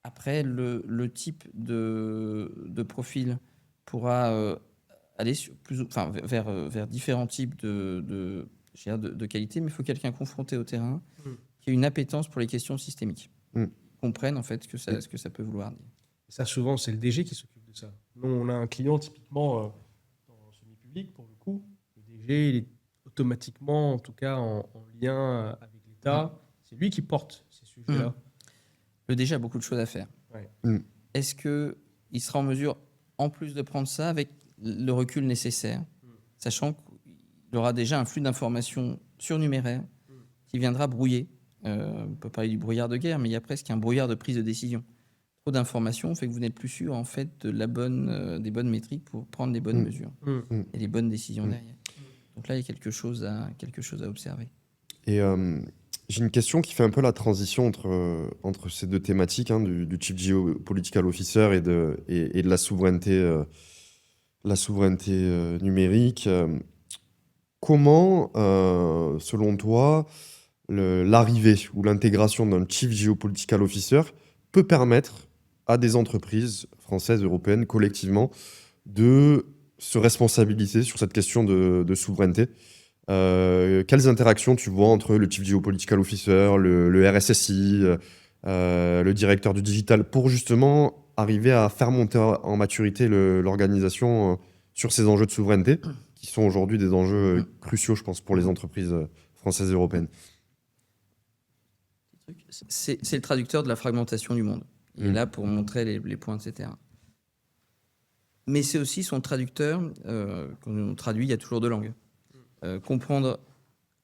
C: Après, le type de profil pourra aller vers différents types de qualité, mais il faut quelqu'un confronté au terrain qui ait une appétence pour les questions systémiques, comprenne en fait ce que ça peut vouloir dire.
A: Ça, souvent, c'est le DG qui s'occupe de ça. Nous, on a un client typiquement dans le semi-public, pour le coup. Le DG, il est automatiquement, en tout cas, en lien avec l'État. C'est lui qui porte ces sujets-là.
C: Le DG a beaucoup de choses à faire. Est-ce qu'il sera en mesure, en plus de prendre ça, avec le recul nécessaire, sachant qu'il aura déjà un flux d'informations surnuméraire qui viendra brouiller. On peut parler du brouillard de guerre, mais il y a presque un brouillard de prise de décision. Trop d'informations fait que vous n'êtes plus sûr en fait des bonnes métriques pour prendre les bonnes mesures et les bonnes décisions derrière. Donc là, il y a quelque chose à observer.
B: Et j'ai une question qui fait un peu la transition entre ces deux thématiques, du Chief Geopolitical Officer et de la souveraineté, numérique. Comment, selon toi, l'arrivée ou l'intégration d'un Chief Geopolitical Officer peut permettre à des entreprises françaises, européennes, collectivement, de se responsabiliser sur cette question de souveraineté Quelles interactions tu vois entre le Chief Geopolitical Officer, le RSSI, le directeur du digital, pour justement arriver à faire monter en maturité l'organisation sur ces enjeux de souveraineté, qui sont aujourd'hui des enjeux cruciaux, je pense, pour les entreprises françaises et européennes.
C: C'est le traducteur de la fragmentation du monde. Il est là pour montrer les points, etc. Mais c'est aussi son traducteur. Quand on traduit, il y a toujours deux langues. Comprendre,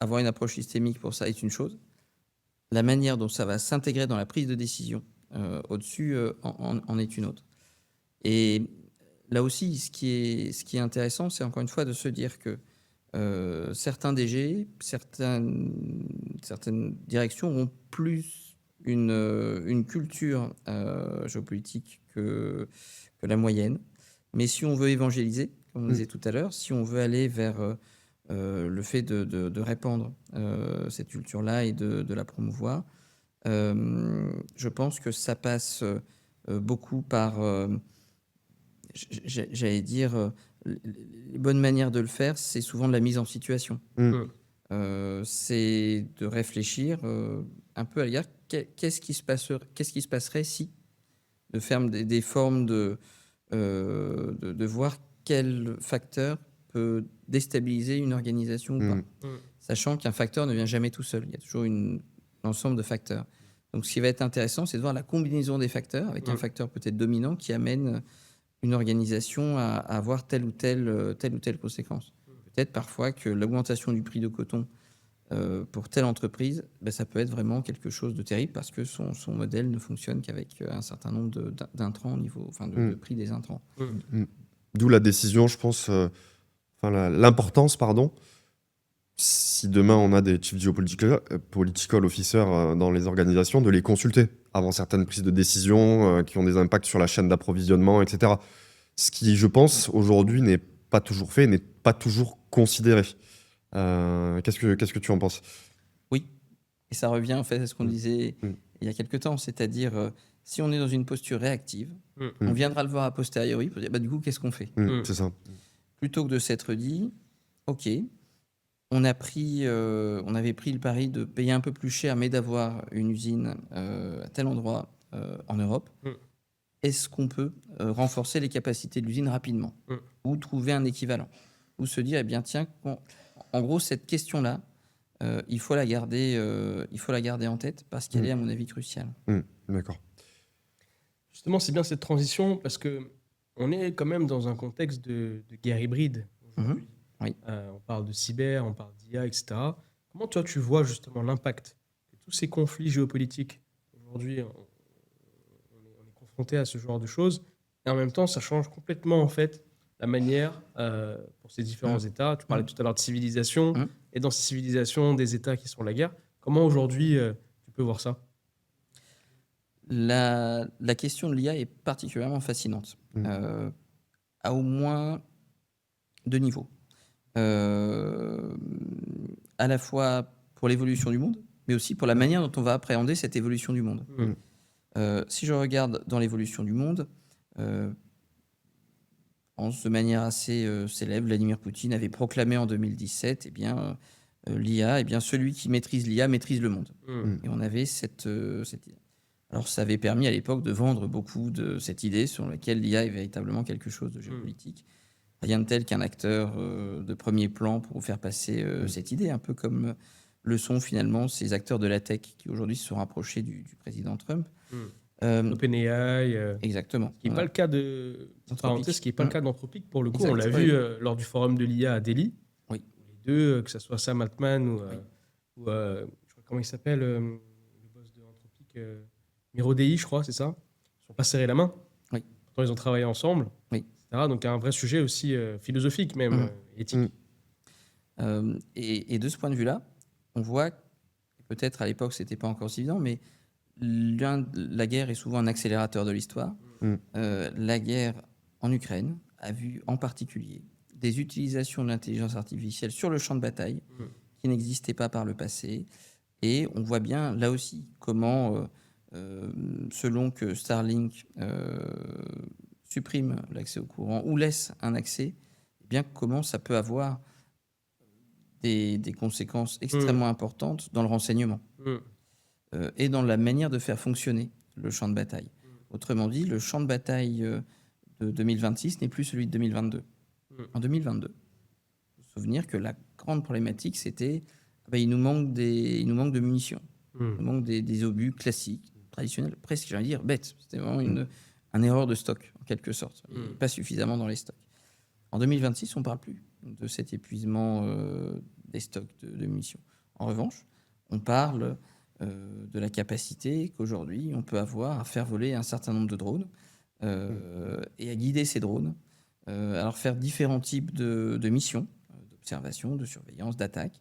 C: avoir une approche systémique pour ça est une chose. La manière dont ça va s'intégrer dans la prise de décision au-dessus en est une autre. Et là aussi, ce qui est intéressant, c'est encore une fois de se dire que certains DG, certaines directions ont plus une culture géopolitique que la moyenne. Mais si on veut évangéliser, comme on disait tout à l'heure, si on veut aller vers le fait de répandre cette culture-là et de la promouvoir, je pense que ça passe beaucoup par, j'allais dire, les bonnes manières de le faire, c'est souvent de la mise en situation. C'est de réfléchir un peu à l'égard, qu'est-ce qui se passerait si, de faire des formes de voir quel facteur peut déstabiliser une organisation ou pas. Sachant qu'un facteur ne vient jamais tout seul, il y a toujours un ensemble de facteurs. Donc ce qui va être intéressant, c'est de voir la combinaison des facteurs, avec un facteur peut-être dominant qui amène une organisation à avoir telle ou telle conséquence. Peut-être parfois que l'augmentation du prix de coton pour telle entreprise, ça peut être vraiment quelque chose de terrible parce que son modèle ne fonctionne qu'avec un certain nombre d'intrants au niveau, de prix des intrants.
B: D'où la décision, je pense, l'importance, pardon, si demain on a des Chief Geopolitical Officers dans les organisations, de les consulter avant certaines prises de décision qui ont des impacts sur la chaîne d'approvisionnement, etc. Ce qui, je pense, aujourd'hui n'est pas toujours fait, n'est pas toujours considéré. Qu'est-ce que tu en penses?
C: Oui, et ça revient en fait à ce qu'on disait il y a quelque temps, c'est-à-dire si on est dans une posture réactive, on viendra le voir a posteriori pour dire du coup qu'est-ce qu'on fait?
B: C'est ça.
C: Plutôt que de s'être dit, ok, on avait pris le pari de payer un peu plus cher, mais d'avoir une usine à tel endroit en Europe. Est-ce qu'on peut renforcer les capacités de l'usine rapidement ou trouver un équivalent? Ou se dire, tiens, en gros, cette question-là, il faut la garder en tête parce qu'elle est, à mon avis, cruciale.
B: D'accord.
A: Justement, c'est bien cette transition parce qu'on est quand même dans un contexte de guerre hybride aujourd'hui.
C: Oui.
A: On parle de cyber, on parle d'IA, etc. Comment toi, tu vois justement l'impact de tous ces conflits géopolitiques? Aujourd'hui, on est confronté à ce genre de choses. Et en même temps, ça change complètement en fait la manière pour ces différents États. Tu parlais tout à l'heure de civilisation. Et dans ces civilisations, des États qui sont la guerre. Comment aujourd'hui tu peux voir ça?
C: La question de l'IA est particulièrement fascinante, à au moins deux niveaux. À la fois pour l'évolution du monde, mais aussi pour la manière dont on va appréhender cette évolution du monde. Si je regarde dans l'évolution du monde, de manière assez célèbre, Vladimir Poutine avait proclamé en 2017 l'IA, celui qui maîtrise l'IA maîtrise le monde. Et on avait cette idée. Alors ça avait permis à l'époque de vendre beaucoup de cette idée sur laquelle l'IA est véritablement quelque chose de géopolitique. Rien de tel qu'un acteur de premier plan pour faire passer cette idée, un peu comme le sont finalement ces acteurs de la tech qui aujourd'hui se sont rapprochés du président Trump.
A: OpenAI.
C: Exactement.
A: Ce qui n'est pas le cas ce qui n'est pas le cas d'Anthropic pour le coup. On l'a vu lors du forum de l'IA à Delhi.
C: Oui.
A: Les deux, que ce soit Sam Altman ou je crois comment il s'appelle, le boss de Anthropic, Miro Dei, je crois, c'est ça. Ils ne sont pas serrés la main.
C: Oui.
A: Pourtant, ils ont travaillé ensemble.
C: Oui.
A: Etc. Donc, un vrai sujet aussi philosophique, même éthique.
C: Et de ce point de vue-là, on voit, peut-être à l'époque, ce n'était pas encore si évident, mais la guerre est souvent un accélérateur de l'histoire. La guerre en Ukraine a vu en particulier des utilisations de l'intelligence artificielle sur le champ de bataille qui n'existaient pas par le passé. Et on voit bien, là aussi, comment, selon que Starlink supprime l'accès au courant ou laisse un accès, comment ça peut avoir des conséquences extrêmement importantes dans le renseignement et dans la manière de faire fonctionner le champ de bataille. Autrement dit, le champ de bataille de 2026 n'est plus celui de 2022. En 2022, il faut se souvenir que la grande problématique, c'était il nous manque de munitions, il nous manque des obus classiques, traditionnels, presque, j'allais dire, bêtes. C'était vraiment une erreur de stock, en quelque sorte. Il n'y avait pas suffisamment dans les stocks. En 2026, on ne parle plus de cet épuisement des stocks de munitions. En revanche, on parle de la capacité qu'aujourd'hui, on peut avoir à faire voler un certain nombre de drones et à guider ces drones, à leur faire différents types de missions, d'observation, de surveillance, d'attaque.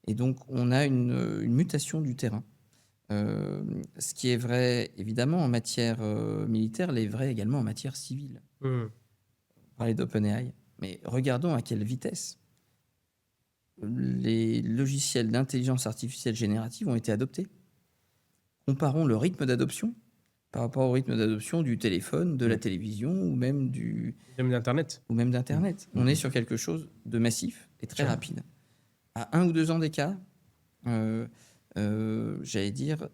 C: Et donc, on a une mutation du terrain. Ce qui est vrai, évidemment, en matière militaire, l'est vrai également en matière civile. On parlait d'OpenAI, mais regardons à quelle vitesse les logiciels d'intelligence artificielle générative ont été adoptés. Comparons le rythme d'adoption par rapport au rythme d'adoption du téléphone, de la télévision ou même
A: d'Internet.
C: On est sur quelque chose de massif et très rapide. À 1 ou 2 ans d'écart, j'allais dire,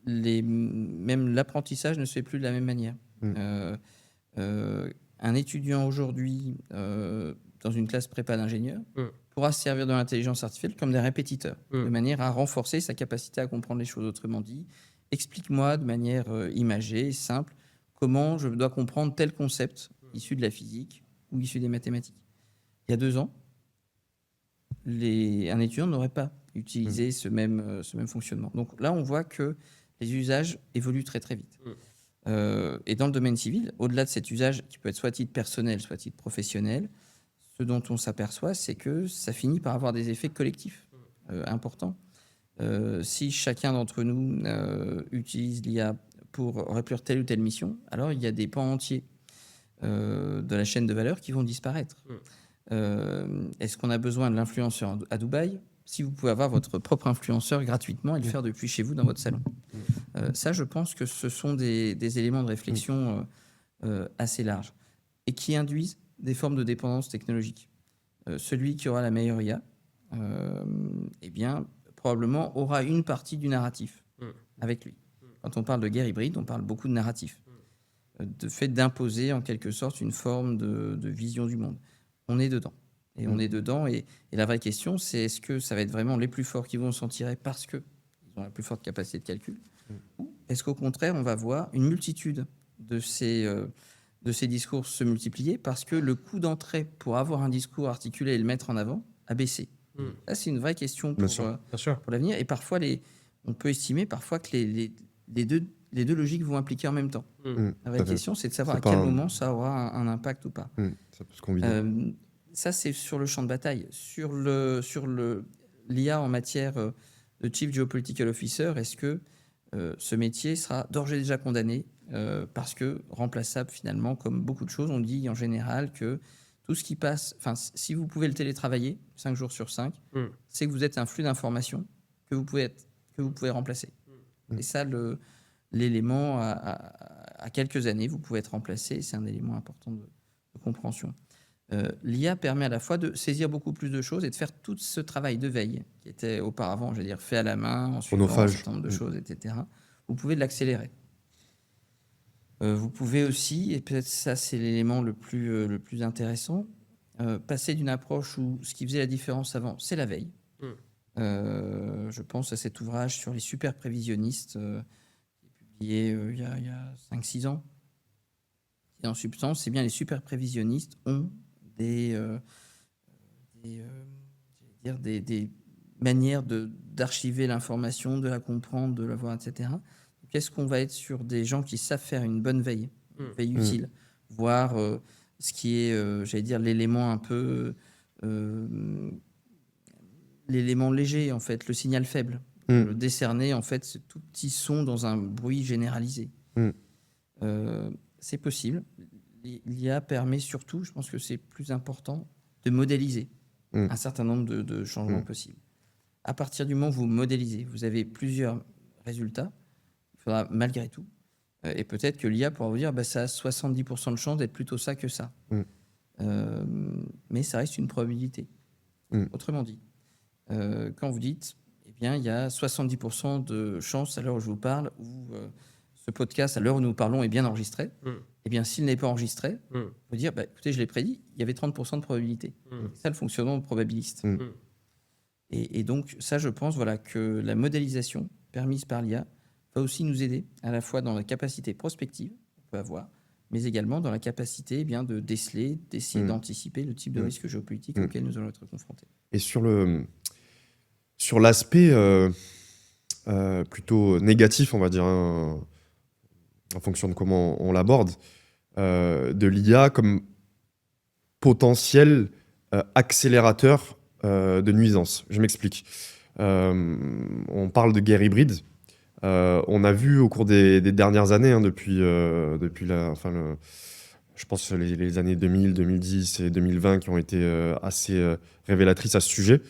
C: même l'apprentissage ne se fait plus de la même manière. Un étudiant aujourd'hui dans une classe prépa d'ingénieur pourra se servir de l'intelligence artificielle comme des répétiteurs, de manière à renforcer sa capacité à comprendre les choses. Autrement dit, explique-moi de manière imagée, simple, comment je dois comprendre tel concept issu de la physique ou issu des mathématiques. Il y a 2 ans, un étudiant n'aurait pas utilisé ce même fonctionnement. Donc là, on voit que les usages évoluent très très vite. Et dans le domaine civil, au-delà de cet usage qui peut être soit à titre personnel, soit à titre professionnel, ce dont on s'aperçoit, c'est que ça finit par avoir des effets collectifs importants. Si chacun d'entre nous utilise l'IA pour remplir telle ou telle mission, alors il y a des pans entiers de la chaîne de valeur qui vont disparaître. Est-ce qu'on a besoin de l'influenceur à Dubaï? Si vous pouvez avoir votre propre influenceur gratuitement et le faire depuis chez vous dans votre salon. Ça, je pense que ce sont des éléments de réflexion assez larges et qui induisent des formes de dépendance technologique. Celui qui aura la meilleure IA, eh bien, probablement aura une partie du narratif avec lui. Quand on parle de guerre hybride, on parle beaucoup de narratif, de fait d'imposer en quelque sorte une forme de vision du monde. On est dedans. Et on est dedans. Et la vraie question, c'est est-ce que ça va être vraiment les plus forts qui vont s'en tirer parce qu'ils ont la plus forte capacité de calcul ou est-ce qu'au contraire, on va voir une multitude de ces discours se multiplier parce que le coût d'entrée pour avoir un discours articulé et le mettre en avant a baissé. Là, c'est une vraie question pour l'avenir. Et parfois, on peut estimer parfois que les deux logiques vont impliquer en même temps. La vraie question, c'est de savoir à quel moment ça aura un impact ou pas.
B: Ça peut se combiner.
C: Ça, c'est sur le champ de bataille. Sur l'IA en matière de Chief Geopolitical Officer, est-ce que ce métier sera d'ores et déjà condamné parce que remplaçable finalement, comme beaucoup de choses, on dit en général que tout ce qui passe, si vous pouvez le télétravailler 5 jours sur 5, c'est que vous êtes un flux d'informations que vous pouvez remplacer. Et ça, l'élément, à quelques années, vous pouvez être remplacé. C'est un élément important de compréhension. L'IA permet à la fois de saisir beaucoup plus de choses et de faire tout ce travail de veille qui était auparavant, je veux dire, fait à la main, en suivant un certain nombre de choses, etc. Vous pouvez l'accélérer. Vous pouvez aussi, et peut-être ça c'est l'élément le plus intéressant, passer d'une approche où ce qui faisait la différence avant, c'est la veille. Je pense à cet ouvrage sur les super prévisionnistes qui est publié il y a 5-6 ans. Et en substance, c'est bien les super prévisionnistes ont des manières d'archiver l'information, de la comprendre, de la voir, etc. Qu'est-ce qu'on va être sur des gens qui savent faire une bonne veille, veille utile, voir ce qui est, j'allais dire, l'élément un peu, l'élément léger, en fait, le signal faible, le décerner, en fait, ce tout petit son dans un bruit généralisé. C'est possible. L'IA permet surtout, je pense que c'est plus important, de modéliser un certain nombre de changements possibles. À partir du moment où vous modélisez, vous avez plusieurs résultats, il faudra malgré tout, et peut-être que l'IA pourra vous dire ça a 70% de chance d'être plutôt ça que ça. Mais ça reste une probabilité. Autrement dit, quand vous dites, eh bien, il y a 70% de chances, à l'heure où je vous parle, où ce podcast, à l'heure où nous parlons, est bien enregistré. Eh bien, s'il n'est pas enregistré, on peut dire, écoutez, je l'ai prédit, il y avait 30% de probabilité. C'est ça le fonctionnement probabiliste. Et donc, ça, je pense que la modélisation permise par l'IA va aussi nous aider, à la fois dans la capacité prospective qu'on peut avoir, mais également dans la capacité de déceler, d'essayer d'anticiper le type de risque géopolitique auquel nous allons être confrontés.
B: Et sur l'aspect plutôt négatif, on va dire, en fonction de comment on l'aborde, de l'IA comme potentiel accélérateur de nuisances. Je m'explique. On parle de guerre hybride. On a vu au cours des dernières années, depuis je pense les années 2000, 2010 et 2020 qui ont été assez révélatrices à ce sujet,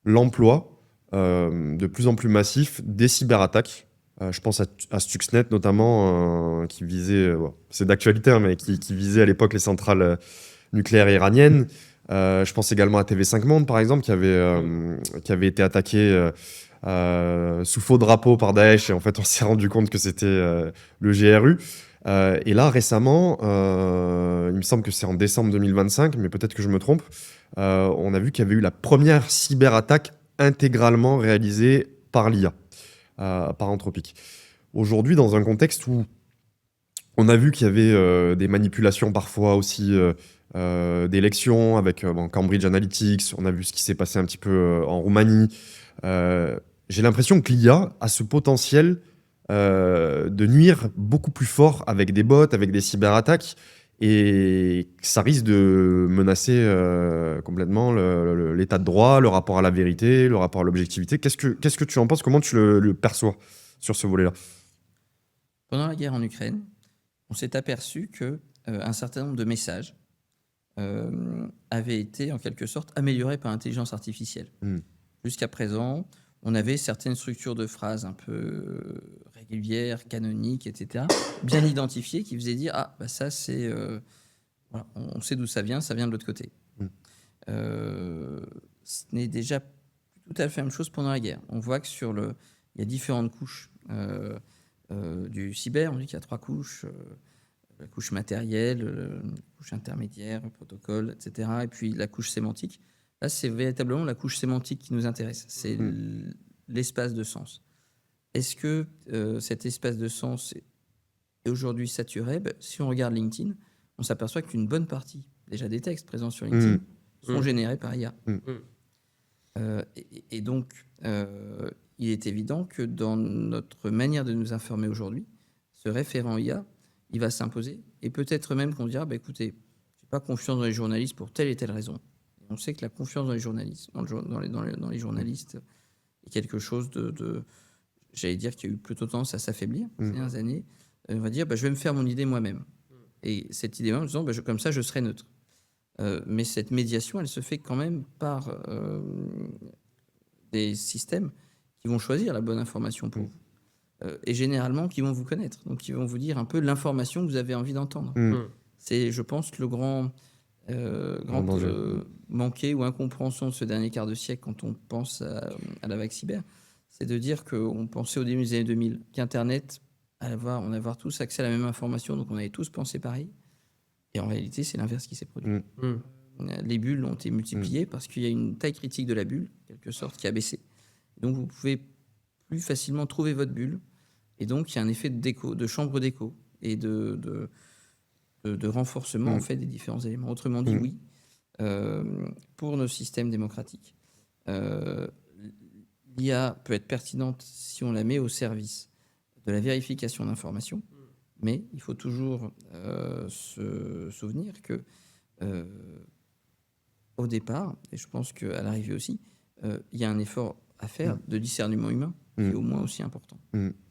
B: l'emploi de plus en plus massif des cyberattaques. Je pense à Stuxnet notamment, qui visait, c'est d'actualité, hein, mais qui visait à l'époque les centrales nucléaires iraniennes. Je pense également à TV5 Monde, par exemple, qui avait été attaqué sous faux drapeau par Daesh, et en fait on s'est rendu compte que c'était le GRU. Et là récemment, il me semble que c'est en décembre 2025, mais peut-être que je me trompe, on a vu qu'il y avait eu la première cyberattaque intégralement réalisée par l'IA, par Anthropic. Aujourd'hui, dans un contexte où on a vu qu'il y avait des manipulations parfois aussi d'élections avec Cambridge Analytics, on a vu ce qui s'est passé un petit peu en Roumanie. J'ai l'impression que l'IA a ce potentiel de nuire beaucoup plus fort avec des bots, avec des cyberattaques, et ça risque de menacer complètement l'état de droit, le rapport à la vérité, le rapport à l'objectivité. Qu'est-ce que tu en penses? Comment tu le perçois sur ce volet-là?
C: Pendant la guerre en Ukraine, on s'est aperçu qu'un certain nombre de messages avaient été en quelque sorte améliorés par l'intelligence artificielle. Jusqu'à présent, on avait certaines structures de phrases un peu régulières, canoniques, etc., bien identifiées, qui faisaient dire ça c'est... voilà, on sait d'où ça vient de l'autre côté. Ce n'est déjà tout à fait la même chose pendant la guerre. On voit que il y a différentes couches du cyber. On dit qu'il y a 3 couches. La couche matérielle, la couche intermédiaire, le protocole, etc. Et puis la couche sémantique. Là, c'est véritablement la couche sémantique qui nous intéresse. C'est l'espace de sens. Est-ce que cet espace de sens est aujourd'hui saturé? Si on regarde LinkedIn, on s'aperçoit qu'une bonne partie déjà des textes présents sur LinkedIn sont générés par IA. Et donc, il est évident que dans notre manière de nous informer aujourd'hui, ce référent IA, il va s'imposer. Et peut-être même qu'on dira, écoutez, je n'ai pas confiance dans les journalistes pour telle et telle raison. Et on sait que la confiance dans les journalistes, dans les journalistes est quelque chose j'allais dire, qui a eu plutôt tendance à s'affaiblir ces dernières années. On va dire, je vais me faire mon idée moi-même. Et cette idée en disant, comme ça, je serai neutre. Mais cette médiation, elle se fait quand même par des systèmes qui vont choisir la bonne information pour vous. Et généralement qui vont vous connaître, donc qui vont vous dire un peu l'information que vous avez envie d'entendre. C'est, je pense, le grand manqué ou incompréhension de ce dernier quart de siècle quand on pense à la vague cyber, c'est de dire qu'on pensait au début des années 2000 qu'Internet, on allait avoir tous accès à la même information, donc on avait tous pensé pareil. Et en réalité, c'est l'inverse qui s'est produit. Les bulles ont été multipliées parce qu'il y a une taille critique de la bulle, en quelque sorte, qui a baissé. Donc vous pouvez plus facilement trouver votre bulle. Et donc, il y a un effet de chambre d'écho et de renforcement en fait, des différents éléments. Autrement dit, oui, pour nos systèmes démocratiques, l'IA peut être pertinente si on la met au service de la vérification d'informations, mais il faut toujours se souvenir que au départ, et je pense qu'à l'arrivée aussi, il y a un effort à faire de discernement humain qui est au moins aussi important.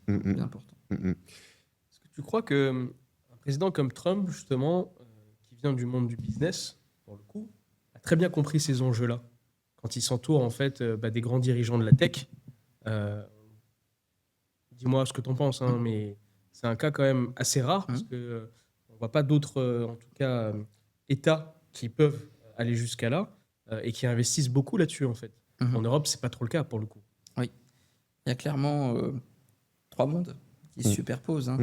C: Plus important.
A: Est-ce que tu crois qu'un président comme Trump, justement, qui vient du monde du business, pour le coup, a très bien compris ces enjeux-là, quand il s'entoure en fait des grands dirigeants de la tech? Dis-moi ce que tu en penses, mais c'est un cas quand même assez rare, parce qu'on ne voit pas d'autres, en tout cas, États qui peuvent aller jusqu'à là et qui investissent beaucoup là-dessus, en fait.
C: Mhm.
A: En Europe, c'est pas trop le cas pour le coup.
C: Il y a clairement 3 mondes qui se
B: Mm.
C: superposent, hein.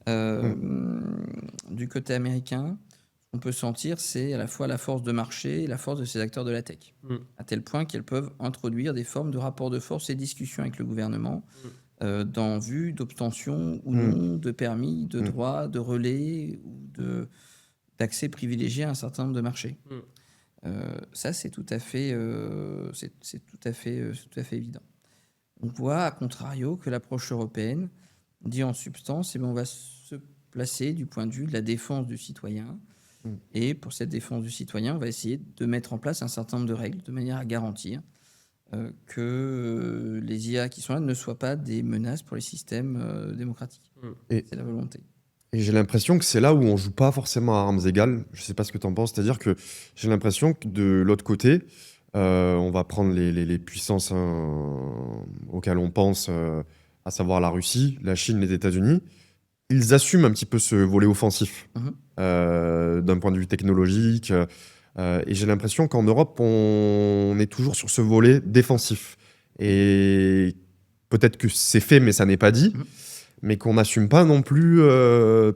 B: Mm.
C: Du côté américain, on peut sentir c'est à la fois la force de marché et la force de ces acteurs de la tech,
A: Mm.
C: à tel point qu'elles peuvent introduire des formes de rapports de force et discussions avec le gouvernement dans vue d'obtention ou non de permis, de droits, de relais ou d'accès privilégié à un certain nombre de marchés. Ça, c'est tout à fait, c'est tout à fait évident. On voit, à contrario, que l'approche européenne dit en substance, on va se placer du point de vue de la défense du citoyen. Et pour cette défense du citoyen, on va essayer de mettre en place un certain nombre de règles de manière à garantir que les IA qui sont là ne soient pas des menaces pour les systèmes démocratiques.
B: Et,
C: C'est la volonté.
B: et j'ai l'impression que c'est là où on joue pas forcément à armes égales. Je sais pas ce que tu en penses. C'est-à-dire que j'ai l'impression que de l'autre côté, on va prendre les puissances auxquelles on pense, à savoir la Russie, la Chine, les États-Unis. Ils assument un petit peu ce volet offensif d'un point de vue technologique. Et j'ai l'impression qu'en Europe, on est toujours sur ce volet défensif. Et peut-être que c'est fait, mais ça n'est pas dit. Mais qu'on n'assume pas non plus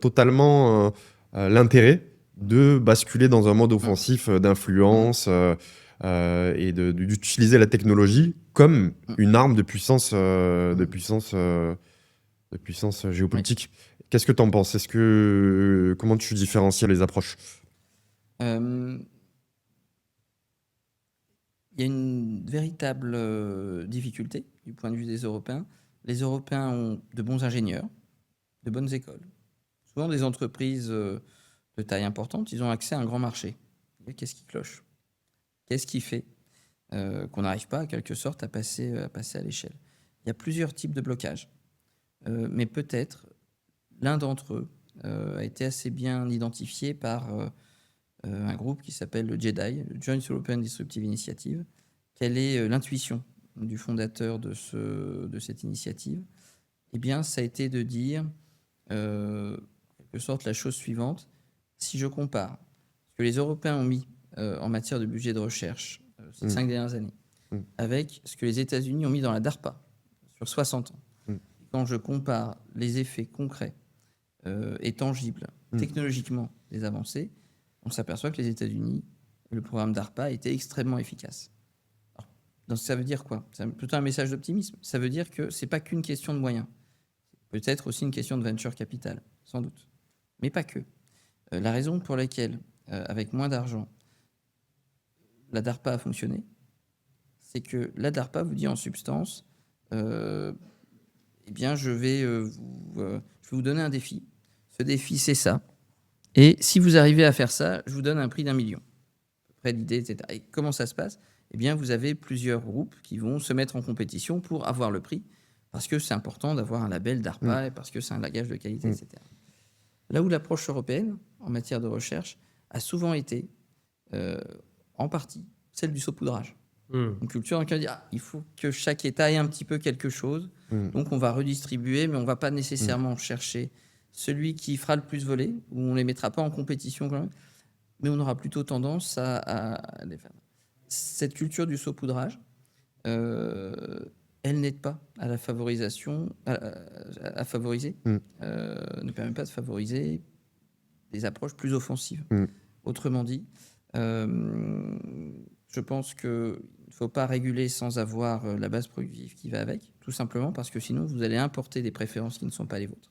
B: totalement l'intérêt de basculer dans un mode offensif d'influence et d'utiliser la technologie comme une arme de puissance, de puissance géopolitique. Qu'est-ce que tu en penses? Comment tu différencies les approches?
C: Il y a une véritable difficulté du point de vue des Européens. Les Européens ont de bons ingénieurs, de bonnes écoles, souvent des entreprises de taille importante. Ils ont accès à un grand marché. Et qu'est-ce qui cloche? Qu'est-ce qui fait qu'on n'arrive pas, en quelque sorte, à passer à l'échelle? Il y a plusieurs types de blocages. Mais peut-être l'un d'entre eux a été assez bien identifié par un groupe qui s'appelle le JEDI, le Joint European Disruptive Initiative. Quelle est l'intuition du fondateur de cette initiative? Eh bien, ça a été de dire, en quelque sorte, la chose suivante. Si je compare ce que les Européens ont mis en matière de budget de recherche ces 5 dernières années avec ce que les États-Unis ont mis dans la DARPA sur 60 ans, quand je compare les effets concrets et tangibles, technologiquement, des avancées, on s'aperçoit que les États-Unis, le programme DARPA était extrêmement efficace. Alors, donc ça veut dire quoi? C'est plutôt un message d'optimisme. Ça veut dire que ce n'est pas qu'une question de moyens. Peut-être aussi une question de venture capital, sans doute. Mais pas que. La raison pour laquelle, avec moins d'argent, la DARPA a fonctionné, c'est que la DARPA vous dit en substance, eh bien, je vais vous donner un défi. Ce défi, c'est ça. Et si vous arrivez à faire ça, je vous donne un prix d'1 million. À peu près l'idée, etc. Et comment ça se passe? Eh bien, vous avez plusieurs groupes qui vont se mettre en compétition pour avoir le prix, parce que c'est important d'avoir un label DARPA, et parce que c'est un gage de qualité, etc. Là où l'approche européenne, en matière de recherche, a souvent été, en partie, celle du saupoudrage. Une culture dans laquelle on dit il faut que chaque État ait un petit peu quelque chose, donc on va redistribuer, mais on ne va pas nécessairement chercher celui qui fera le plus voler, ou on ne les mettra pas en compétition quand même, mais on aura plutôt tendance à les faire. Cette culture du saupoudrage, elle n'aide pas à la favorisation, à favoriser, ne permet pas de favoriser des approches plus offensives. Autrement dit, je pense qu'il ne faut pas réguler sans avoir la base productive qui va avec, tout simplement parce que sinon vous allez importer des préférences qui ne sont pas les vôtres.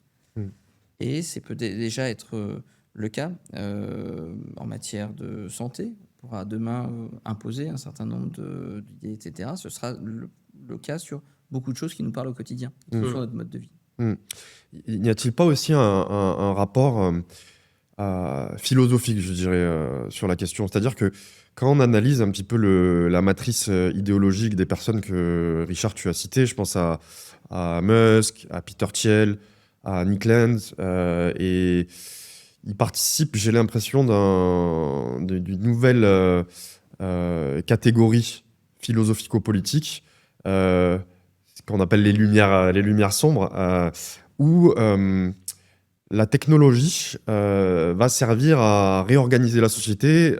C: Et c'est peut déjà être le cas en matière de santé. On pourra demain imposer un certain nombre d'idées, etc. Ce sera le cas sur beaucoup de choses qui nous parlent au quotidien, qui sont notre mode de vie.
B: N'y a-t-il pas aussi un rapport philosophique, je dirais, sur la question? C'est-à-dire que quand on analyse un petit peu la matrice idéologique des personnes que, Richard, tu as citées, je pense à Musk, à Peter Thiel, à Nick Land, et ils participent, j'ai l'impression, d'une nouvelle catégorie philosophico-politique, qu'on appelle les lumières sombres, où la technologie va servir à réorganiser la société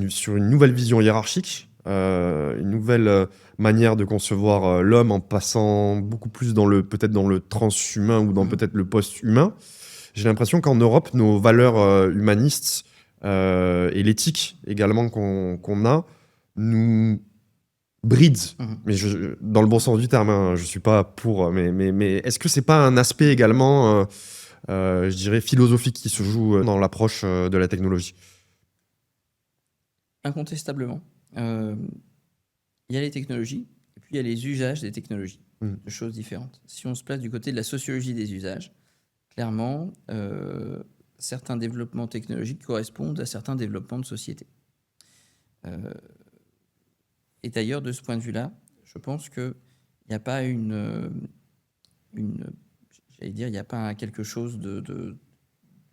B: sur une nouvelle vision hiérarchique une nouvelle manière de concevoir l'homme en passant beaucoup plus peut-être dans le transhumain ou dans peut-être le post-humain. J'ai l'impression qu'en Europe, nos valeurs humanistes et l'éthique également qu'on a nous brident. Mais dans le bon sens du terme, hein, je suis pas pour. Mais est-ce que c'est pas un aspect également, je dirais, philosophique qui se joue dans l'approche de la technologie?
C: Incontestablement. Il y a les technologies et puis il y a les usages des technologies. Deux choses différentes. Si on se place du côté de la sociologie des usages, clairement, certains développements technologiques correspondent à certains développements de société. Et d'ailleurs, de ce point de vue-là, je pense qu'il n'y a pas j'allais dire, il n'y a pas quelque chose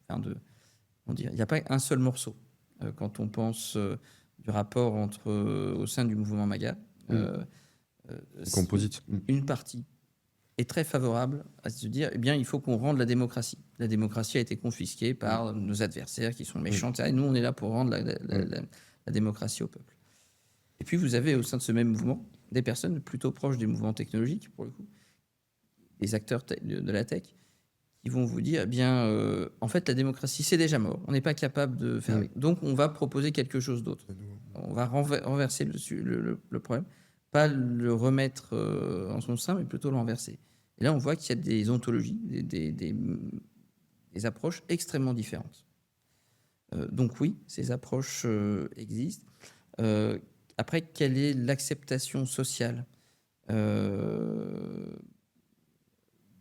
C: comment dire, il n'y a pas un seul morceau. Quand on pense du rapport au sein du mouvement MAGA,
B: composite.
C: Une partie est très favorable à se dire, eh bien, il faut qu'on rende la démocratie. La démocratie a été confisquée par nos adversaires qui sont méchants. Et nous, on est là pour rendre la démocratie au peuple. Et puis, vous avez au sein de ce même mouvement des personnes plutôt proches des mouvements technologiques, pour le coup, des acteurs de la tech, qui vont vous dire, eh bien, en fait, la démocratie, c'est déjà mort. On n'est pas capable de faire avec. Donc, on va proposer quelque chose d'autre. On va renverser le problème. Pas le remettre en son sein, mais plutôt le renverser. Et là, on voit qu'il y a des ontologies, des approches extrêmement différentes. Donc oui, ces approches existent. Après, quelle est l'acceptation sociale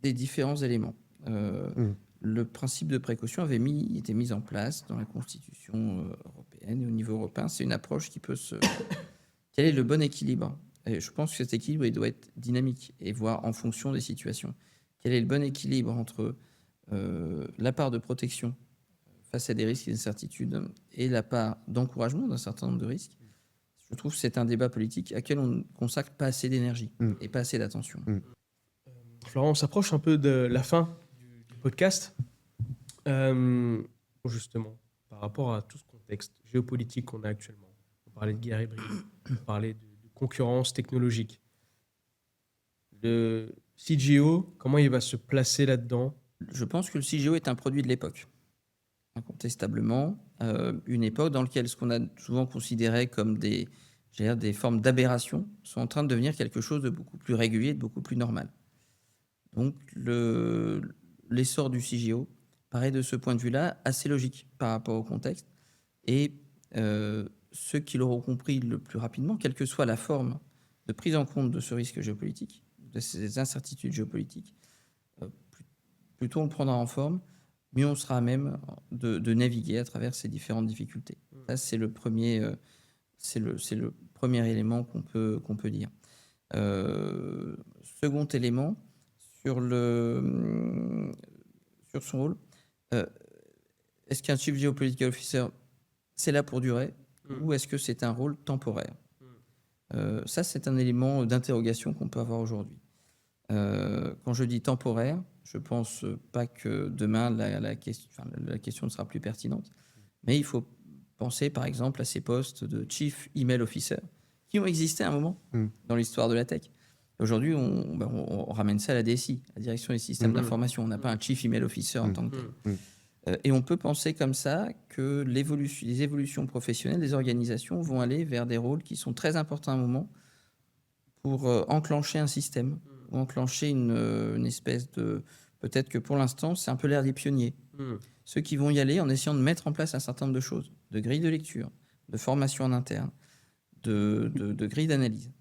C: des différents éléments? Le principe de précaution avait été mis en place dans la Constitution européenne et au niveau européen. C'est une approche qui peut se... Quel est le bon équilibre? Et je pense que cet équilibre il doit être dynamique et voir en fonction des situations. Quel est le bon équilibre entre la part de protection face à des risques et des incertitudes et la part d'encouragement d'un certain nombre de risques? Je trouve que c'est un débat politique à quel on ne consacre pas assez d'énergie et pas assez d'attention.
A: Florent, on s'approche un peu de la fin du podcast. Justement, par rapport à tout ce contexte géopolitique qu'on a actuellement, on parlait de guerre hybride, on parlait de concurrence technologique. Le CGO, comment il va se placer là-dedans?
C: Je pense que le CGO est un produit de l'époque. Incontestablement, une époque dans laquelle ce qu'on a souvent considéré comme des formes d'aberration sont en train de devenir quelque chose de beaucoup plus régulier, de beaucoup plus normal. Donc l'essor du CGO paraît de ce point de vue-là assez logique par rapport au contexte. Et ceux qui l'auront compris le plus rapidement, quelle que soit la forme de prise en compte de ce risque géopolitique, de ces incertitudes géopolitiques, plus tôt on le prendra en forme, mieux on sera à même de naviguer à travers ces différentes difficultés. Ça, c'est le premier élément qu'on peut dire. Second élément, sur son rôle, est-ce qu'un Chief Geopolitical Officer, c'est là pour durer ou est-ce que c'est un rôle temporaire? Ça, c'est un élément d'interrogation qu'on peut avoir aujourd'hui. Quand je dis temporaire, je ne pense pas que demain, la question ne sera plus pertinente. Mais il faut penser, par exemple, à ces postes de Chief Email Officer qui ont existé à un moment dans l'histoire de la tech. Aujourd'hui, on ramène ça à la DSI, la Direction des systèmes d'information. On n'a pas un Chief Email Officer en tant que tel. Et on peut penser comme ça que les évolutions professionnelles des organisations vont aller vers des rôles qui sont très importants à un moment pour enclencher un système, ou enclencher une espèce de... Peut-être que pour l'instant, c'est un peu l'ère des pionniers. Ceux qui vont y aller en essayant de mettre en place un certain nombre de choses, de grilles de lecture, de formation en interne, de grilles d'analyse.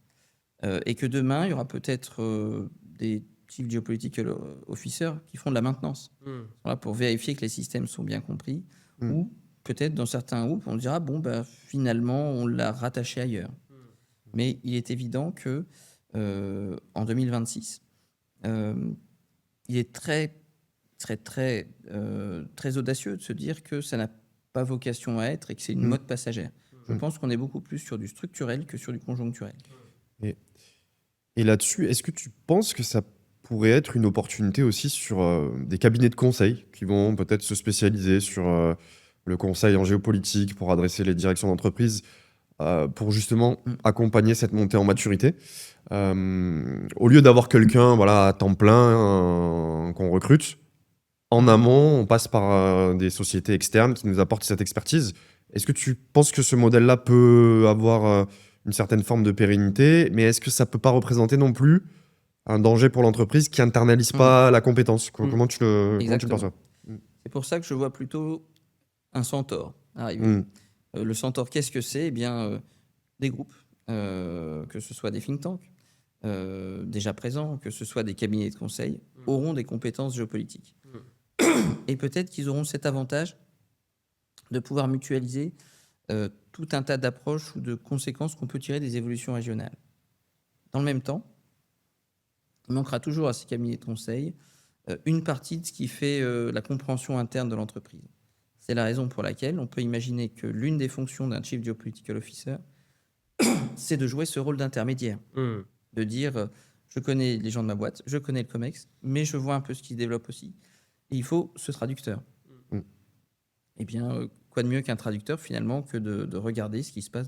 C: Et que demain, il y aura peut-être des Chief Geopolitical Officers qui feront de la maintenance. Voilà, pour vérifier que les systèmes sont bien compris. Ou peut-être dans certains groupes, on dira, finalement, on l'a rattaché ailleurs. Mais il est évident que en 2026, il est très audacieux de se dire que ça n'a pas vocation à être et que c'est une mode passagère. Je pense qu'on est beaucoup plus sur du structurel que sur du conjoncturel.
B: Et là-dessus, est-ce que tu penses que ça pourrait être une opportunité aussi sur des cabinets de conseil qui vont peut-être se spécialiser sur le conseil en géopolitique pour adresser les directions d'entreprise pour justement
C: Mm.
B: accompagner cette montée en maturité. Au lieu d'avoir quelqu'un voilà, à temps plein qu'on recrute, en amont, on passe par des sociétés externes qui nous apportent cette expertise. Est-ce que tu penses que ce modèle-là peut avoir une certaine forme de pérennité, mais est-ce que ça peut pas représenter non plus un danger pour l'entreprise qui internalise
C: Mm.
B: pas la compétence?
A: Mm.
B: Comment tu le
C: Exactement.
B: perçois?
C: C'est pour ça que je vois plutôt un centaure arriver.
B: Mm.
C: Le centaure, qu'est-ce que c'est? Eh bien, des groupes, que ce soit des think tanks déjà présents, que ce soit des cabinets de conseil, auront des compétences géopolitiques. Et peut-être qu'ils auront cet avantage de pouvoir mutualiser tout un tas d'approches ou de conséquences qu'on peut tirer des évolutions régionales. Dans le même temps, il manquera toujours à ces cabinets de conseil une partie de ce qui fait la compréhension interne de l'entreprise. C'est la raison pour laquelle on peut imaginer que l'une des fonctions d'un Chief Geopolitical Officer, c'est de jouer ce rôle d'intermédiaire,
A: Mm.
C: de dire je connais les gens de ma boîte, je connais le COMEX, mais je vois un peu ce qui se développe aussi. Et il faut ce traducteur.
B: Mm.
C: Eh bien, quoi de mieux qu'un traducteur finalement que de regarder ce qui se passe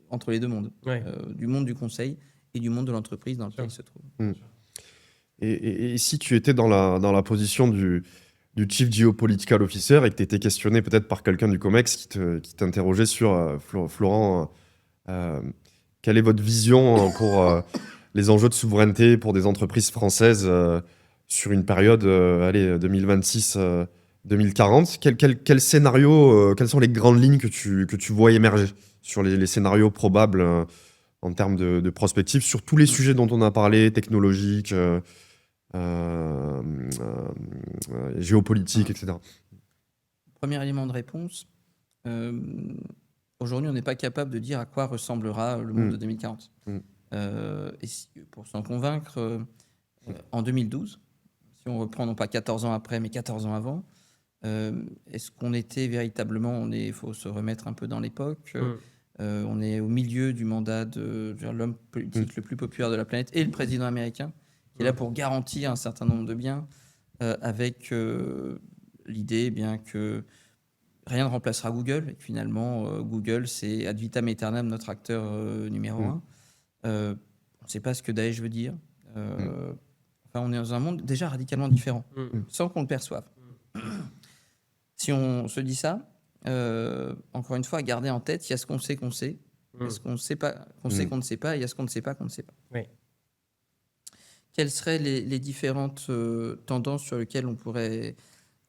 C: entre les deux mondes,
A: Ouais.
C: du monde du conseil et du monde de l'entreprise dans lequel il se trouve.
B: Mm. Et si tu étais dans la position du Chief Geopolitical Officer et que tu étais questionné peut-être par quelqu'un du COMEX qui t'interrogeait sur Florent, quelle est votre vision pour les enjeux de souveraineté pour des entreprises françaises sur une période allez, 2026-2040? Quel scénario, quelles sont les grandes lignes que tu vois émerger sur les scénarios probables en termes de prospective sur tous les sujets dont on a parlé, technologiques, euh, géopolitique, etc.
C: Premier élément de réponse, euh, aujourd'hui on n'est pas capable de dire à quoi ressemblera le monde de 2040. Pour s'en convaincre, en 2012, si on reprend non pas 14 ans après, mais 14 ans avant, est-ce qu'on était véritablement, il faut se remettre un peu dans l'époque, on est au milieu du mandat de l'homme politique le plus populaire de la planète et le président américain, qui est là pour garantir un certain nombre de biens, avec l'idée bien que rien ne remplacera Google, et que finalement Google c'est ad vitam aeternam notre acteur numéro un. On ne sait pas ce que Daesh veut dire. Enfin, on est dans un monde déjà radicalement différent, sans qu'on le perçoive. Si on se dit ça, encore une fois, à garder en tête, il y a ce qu'on sait qu'on sait, il y a ce qu'on sait pas, qu'on sait qu'on ne sait pas, et il y a ce qu'on ne sait pas qu'on ne sait pas.
A: Oui.
C: Quelles seraient les différentes tendances sur lesquelles on pourrait...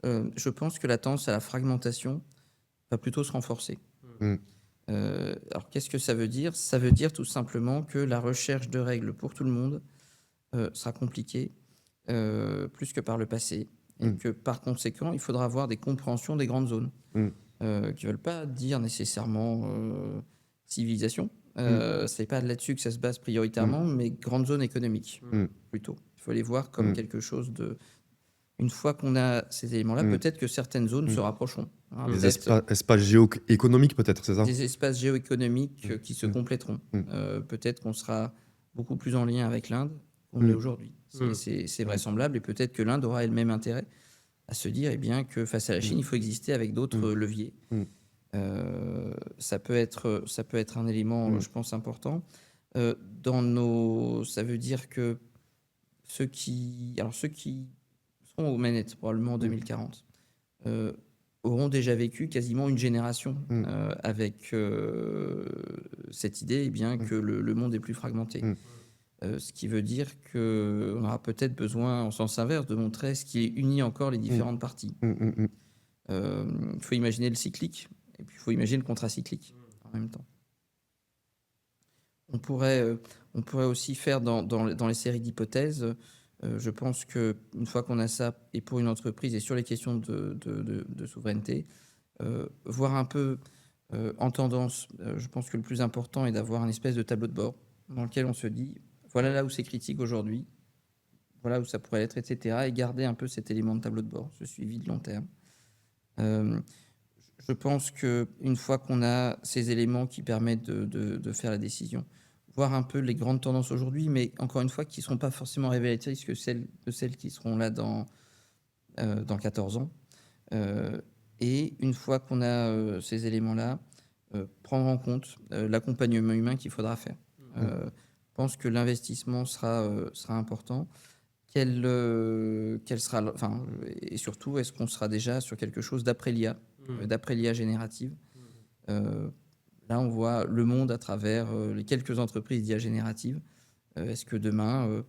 C: je pense que la tendance à la fragmentation va plutôt se renforcer. Alors, qu'est-ce que ça veut dire? Ça veut dire tout simplement que la recherche de règles pour tout le monde sera compliquée, plus que par le passé. Et que par conséquent, il faudra avoir des compréhensions des grandes zones qui ne veulent pas dire nécessairement civilisation. C'est pas là-dessus que ça se base prioritairement, mais grandes zones économiques plutôt. Il faut les voir comme quelque chose de... Une fois qu'on a ces éléments-là, peut-être que certaines zones se rapprocheront. Hein,
B: Des espaces géoéconomiques, peut-être, c'est ça?
C: des espaces géoéconomiques qui se compléteront. Peut-être qu'on sera beaucoup plus en lien avec l'Inde qu'on l'est aujourd'hui. C'est vraisemblable, et peut-être que l'Inde aura le même intérêt à se dire eh bien, que face à la Chine, il faut exister avec d'autres leviers. Ça peut être un élément, je pense, important. Ça veut dire que ceux qui seront aux manettes probablement en 2040 auront déjà vécu quasiment une génération avec cette idée eh bien, que le monde est plus fragmenté. Ce qui veut dire qu'on aura peut-être besoin, en sens inverse, de montrer ce qui unit encore les différentes parties. Il faut imaginer le cyclique, et puis il faut imaginer le contracyclique en même temps. On pourrait aussi faire dans les séries d'hypothèses, je pense qu'une fois qu'on a ça, et pour une entreprise, et sur les questions de souveraineté, voir un peu en tendance, je pense que le plus important est d'avoir un espèce de tableau de bord dans lequel on se dit, voilà là où c'est critique aujourd'hui, voilà où ça pourrait être, etc. Et garder un peu cet élément de tableau de bord, ce suivi de long terme. Je pense qu'une fois qu'on a ces éléments qui permettent de faire la décision, voir un peu les grandes tendances aujourd'hui, mais encore une fois, qui ne seront pas forcément révélatrices que celles qui seront là dans 14 ans. Et une fois qu'on a ces éléments-là, prendre en compte l'accompagnement humain qu'il faudra faire. Je pense que l'investissement sera important. Quelle sera, enfin, et surtout, est-ce qu'on sera déjà sur quelque chose d'après l'IA, d'après l'IA générative? Là, on voit le monde à travers les quelques entreprises d'IA générative. Est-ce que demain,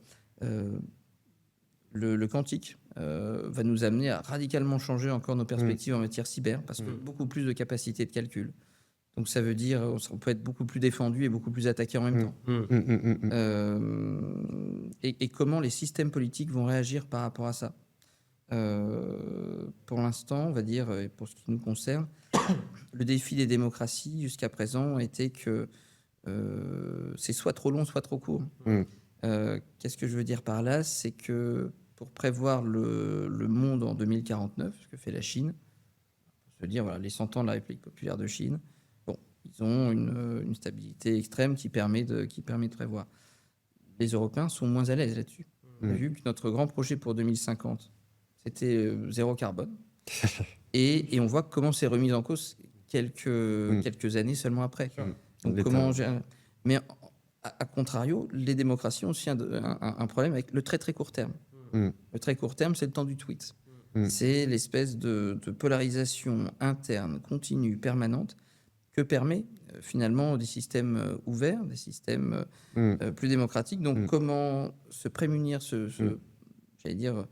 C: le quantique va nous amener à radicalement changer encore nos perspectives en matière cyber, parce que beaucoup plus de capacité de calcul. Donc ça veut dire on peut être beaucoup plus défendu et beaucoup plus attaqué en même temps. Et comment les systèmes politiques vont réagir par rapport à ça? Pour l'instant, on va dire, et pour ce qui nous concerne, le défi des démocraties jusqu'à présent était que c'est soit trop long, soit trop court. Qu'est-ce que je veux dire par là? C'est que pour prévoir le monde en 2049, ce que fait la Chine, se dire, voilà, les 100 ans de la République populaire de Chine, bon, ils ont une stabilité extrême qui permet de prévoir. Les Européens sont moins à l'aise là-dessus. On a vu que notre grand projet pour 2050, c'était zéro carbone. et on voit comment c'est remis en cause quelques années seulement après. Donc, comment mais à contrario, les démocraties ont aussi un problème avec le très très court terme. Le très court terme, c'est le temps du tweet. C'est l'espèce de polarisation interne, continue, permanente, que permet finalement des systèmes ouverts, des systèmes plus démocratiques. Donc, comment se prémunir, j'allais dire,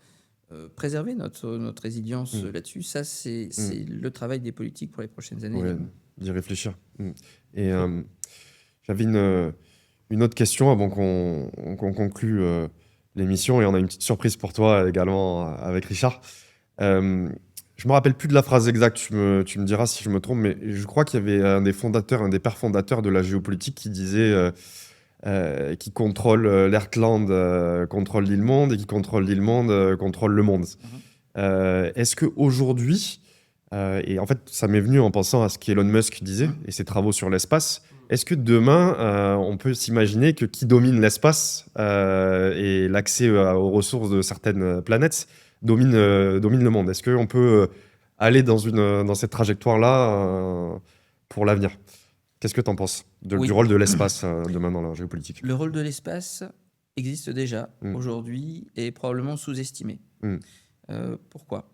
C: préserver notre résilience là-dessus, ça, c'est le travail des politiques pour les prochaines années.
B: Ouais, d'y réfléchir. Et j'avais une autre question avant qu'on conclue l'émission, et on a une petite surprise pour toi également avec Richard. Je me rappelle plus de la phrase exacte, tu me diras si je me trompe, mais je crois qu'il y avait un des pères fondateurs de la géopolitique qui disait qui contrôle l'Earthland contrôle l'île monde, et qui contrôle l'île monde contrôle le monde. Est-ce qu'aujourd'hui, et en fait ça m'est venu en pensant à ce qu'Elon Musk disait et ses travaux sur l'espace, est-ce que demain on peut s'imaginer que qui domine l'espace et l'accès aux ressources de certaines planètes domine le monde? Est-ce qu'on peut aller dans cette trajectoire-là pour l'avenir? Qu'est-ce que tu en penses du rôle de l'espace demain dans la géopolitique?
C: Le rôle de l'espace existe déjà aujourd'hui et est probablement sous-estimé. Pourquoi?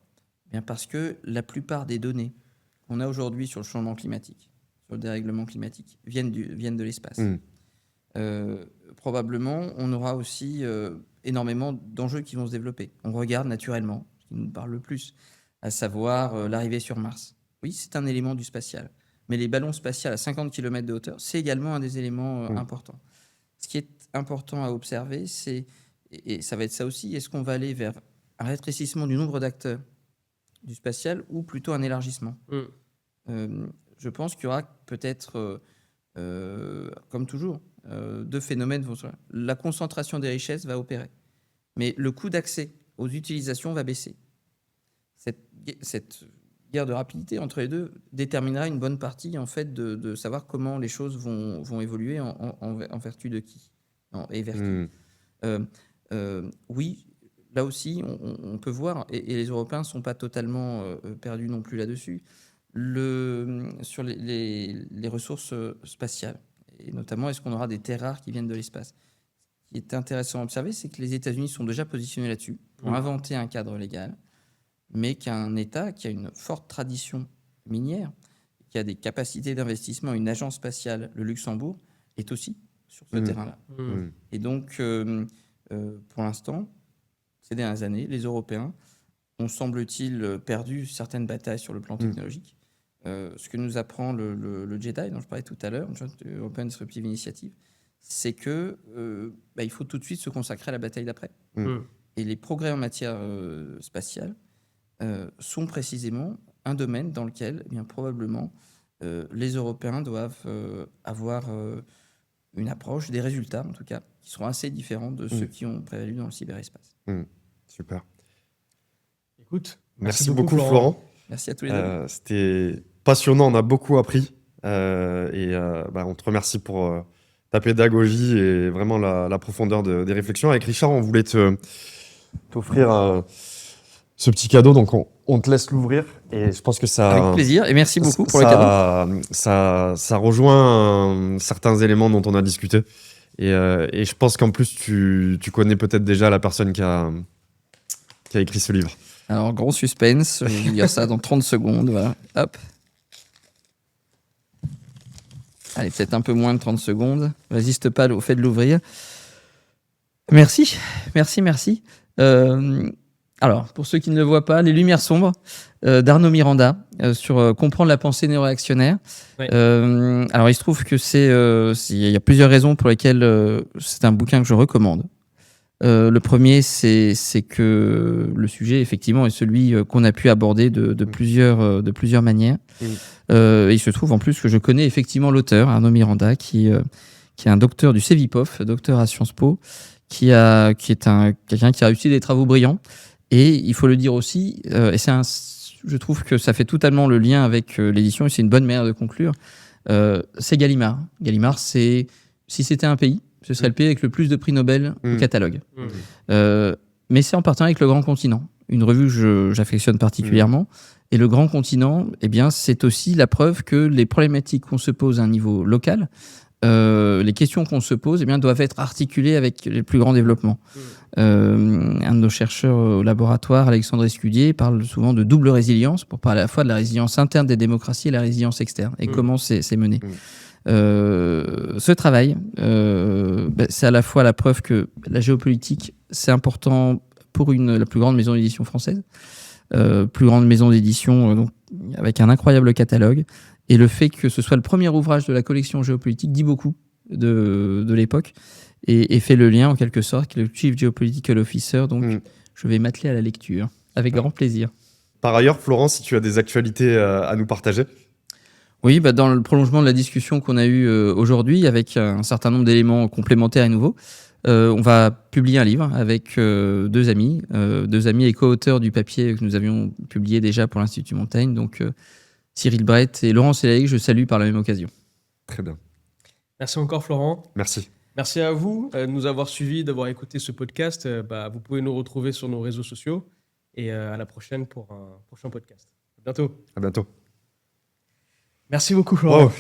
C: Bien parce que la plupart des données qu'on a aujourd'hui sur le changement climatique, sur le dérèglement climatique, viennent de l'espace. Probablement, on aura aussi énormément d'enjeux qui vont se développer. On regarde naturellement, ce qui nous parle le plus, à savoir l'arrivée sur Mars. Oui, c'est un élément du spatial. Mais les ballons spatials à 50 km de hauteur, c'est également un des éléments importants. Ce qui est important à observer, et ça va être ça aussi, est-ce qu'on va aller vers un rétrécissement du nombre d'acteurs du spatial ou plutôt un élargissement? Je pense qu'il y aura peut-être, comme toujours, deux phénomènes. La concentration des richesses va opérer, mais le coût d'accès aux utilisations va baisser. Cette guerre de rapidité entre les deux déterminera une bonne partie en fait de savoir comment les choses vont évoluer en vertu de qui et vers qui. Oui, là aussi on peut voir, et les Européens ne sont pas totalement perdus non plus là-dessus, sur les ressources spatiales, et notamment est-ce qu'on aura des terres rares qui viennent de l'espace. Ce qui est intéressant à observer, c'est que les États-Unis sont déjà positionnés là-dessus pour inventer un cadre légal, mais qu'un État qui a une forte tradition minière, qui a des capacités d'investissement, une agence spatiale, le Luxembourg, est aussi sur ce terrain-là. Et donc, pour l'instant, ces dernières années, les Européens ont, semble-t-il, perdu certaines batailles sur le plan technologique. Ce que nous apprend le JEDI, dont je parlais tout à l'heure, European Disruptive Initiative, c'est que il faut tout de suite se consacrer à la bataille d'après. Et les progrès en matière spatiale sont précisément un domaine dans lequel, bien probablement, les Européens doivent avoir une approche, des résultats en tout cas, qui seront assez différents de ceux qui ont prévalu dans le cyberespace.
B: Super.
A: Écoute,
B: merci beaucoup Florent.
C: Merci à tous les deux.
B: C'était passionnant, on a beaucoup appris. On te remercie pour ta pédagogie et vraiment la profondeur des réflexions. Avec Richard, on voulait t'offrir ce petit cadeau. Donc, on te laisse l'ouvrir. Et je pense que ça...
C: Avec plaisir, et merci beaucoup pour le cadeau.
B: Ça rejoint certains éléments dont on a discuté. Et je pense qu'en plus, tu connais peut-être déjà la personne qui a écrit ce livre.
C: Alors, gros suspense, je vais vous dire ça dans 30 secondes. Voilà. Hop. Allez, peut-être un peu moins de 30 secondes. Résiste pas au fait de l'ouvrir. Merci. Alors, pour ceux qui ne le voient pas, Les Lumières sombres d'Arnaud Miranda sur comprendre la pensée néo-réactionnaire.
A: Ouais.
C: Alors, il se trouve que il y a plusieurs raisons pour lesquelles c'est un bouquin que je recommande. Le premier, c'est que le sujet, effectivement, est celui qu'on a pu aborder de plusieurs manières. Il se trouve en plus que je connais effectivement l'auteur, Arnaud Miranda, qui est un docteur du CEVIPOF, docteur à Sciences Po, qui est quelqu'un qui a réussi des travaux brillants. Et il faut le dire aussi, je trouve que ça fait totalement le lien avec l'édition, et c'est une bonne manière de conclure, c'est Gallimard. Gallimard, si c'était un pays, ce serait le pays avec le plus de prix Nobel au catalogue. Mais c'est en partenariat avec Le Grand Continent, une revue que j'affectionne particulièrement. Et Le Grand Continent, eh bien, c'est aussi la preuve que les problématiques qu'on se pose à un niveau local, les questions qu'on se pose, eh bien, doivent être articulées avec les plus grands développements. Un de nos chercheurs au laboratoire, Alexandre Escudier, parle souvent de double résilience, pour parler à la fois de la résilience interne des démocraties et la résilience externe, et comment c'est mené. Ce travail, c'est à la fois la preuve que la géopolitique, c'est important pour la plus grande maison d'édition française, plus grande maison d'édition donc, avec un incroyable catalogue, et le fait que ce soit le premier ouvrage de la collection géopolitique dit beaucoup de l'époque, et fait le lien en quelque sorte avec le Chief Geopolitical Officer, donc je vais m'atteler à la lecture, avec grand plaisir.
B: Par ailleurs, Florent, si tu as des actualités à nous partager.
C: Oui, dans le prolongement de la discussion qu'on a eue aujourd'hui, avec un certain nombre d'éléments complémentaires et nouveaux, on va publier un livre avec deux amis et co-auteurs du papier que nous avions publié déjà pour l'Institut Montaigne, donc Cyril Brett et Laurent Sélaric, je salue par la même occasion.
B: Très bien.
A: Merci encore, Florent.
B: Merci.
A: Merci à vous de nous avoir suivis, d'avoir écouté ce podcast. Vous pouvez nous retrouver sur nos réseaux sociaux et à la prochaine pour un prochain podcast. À bientôt.
B: À bientôt.
A: Merci beaucoup, Florent.
B: Wow.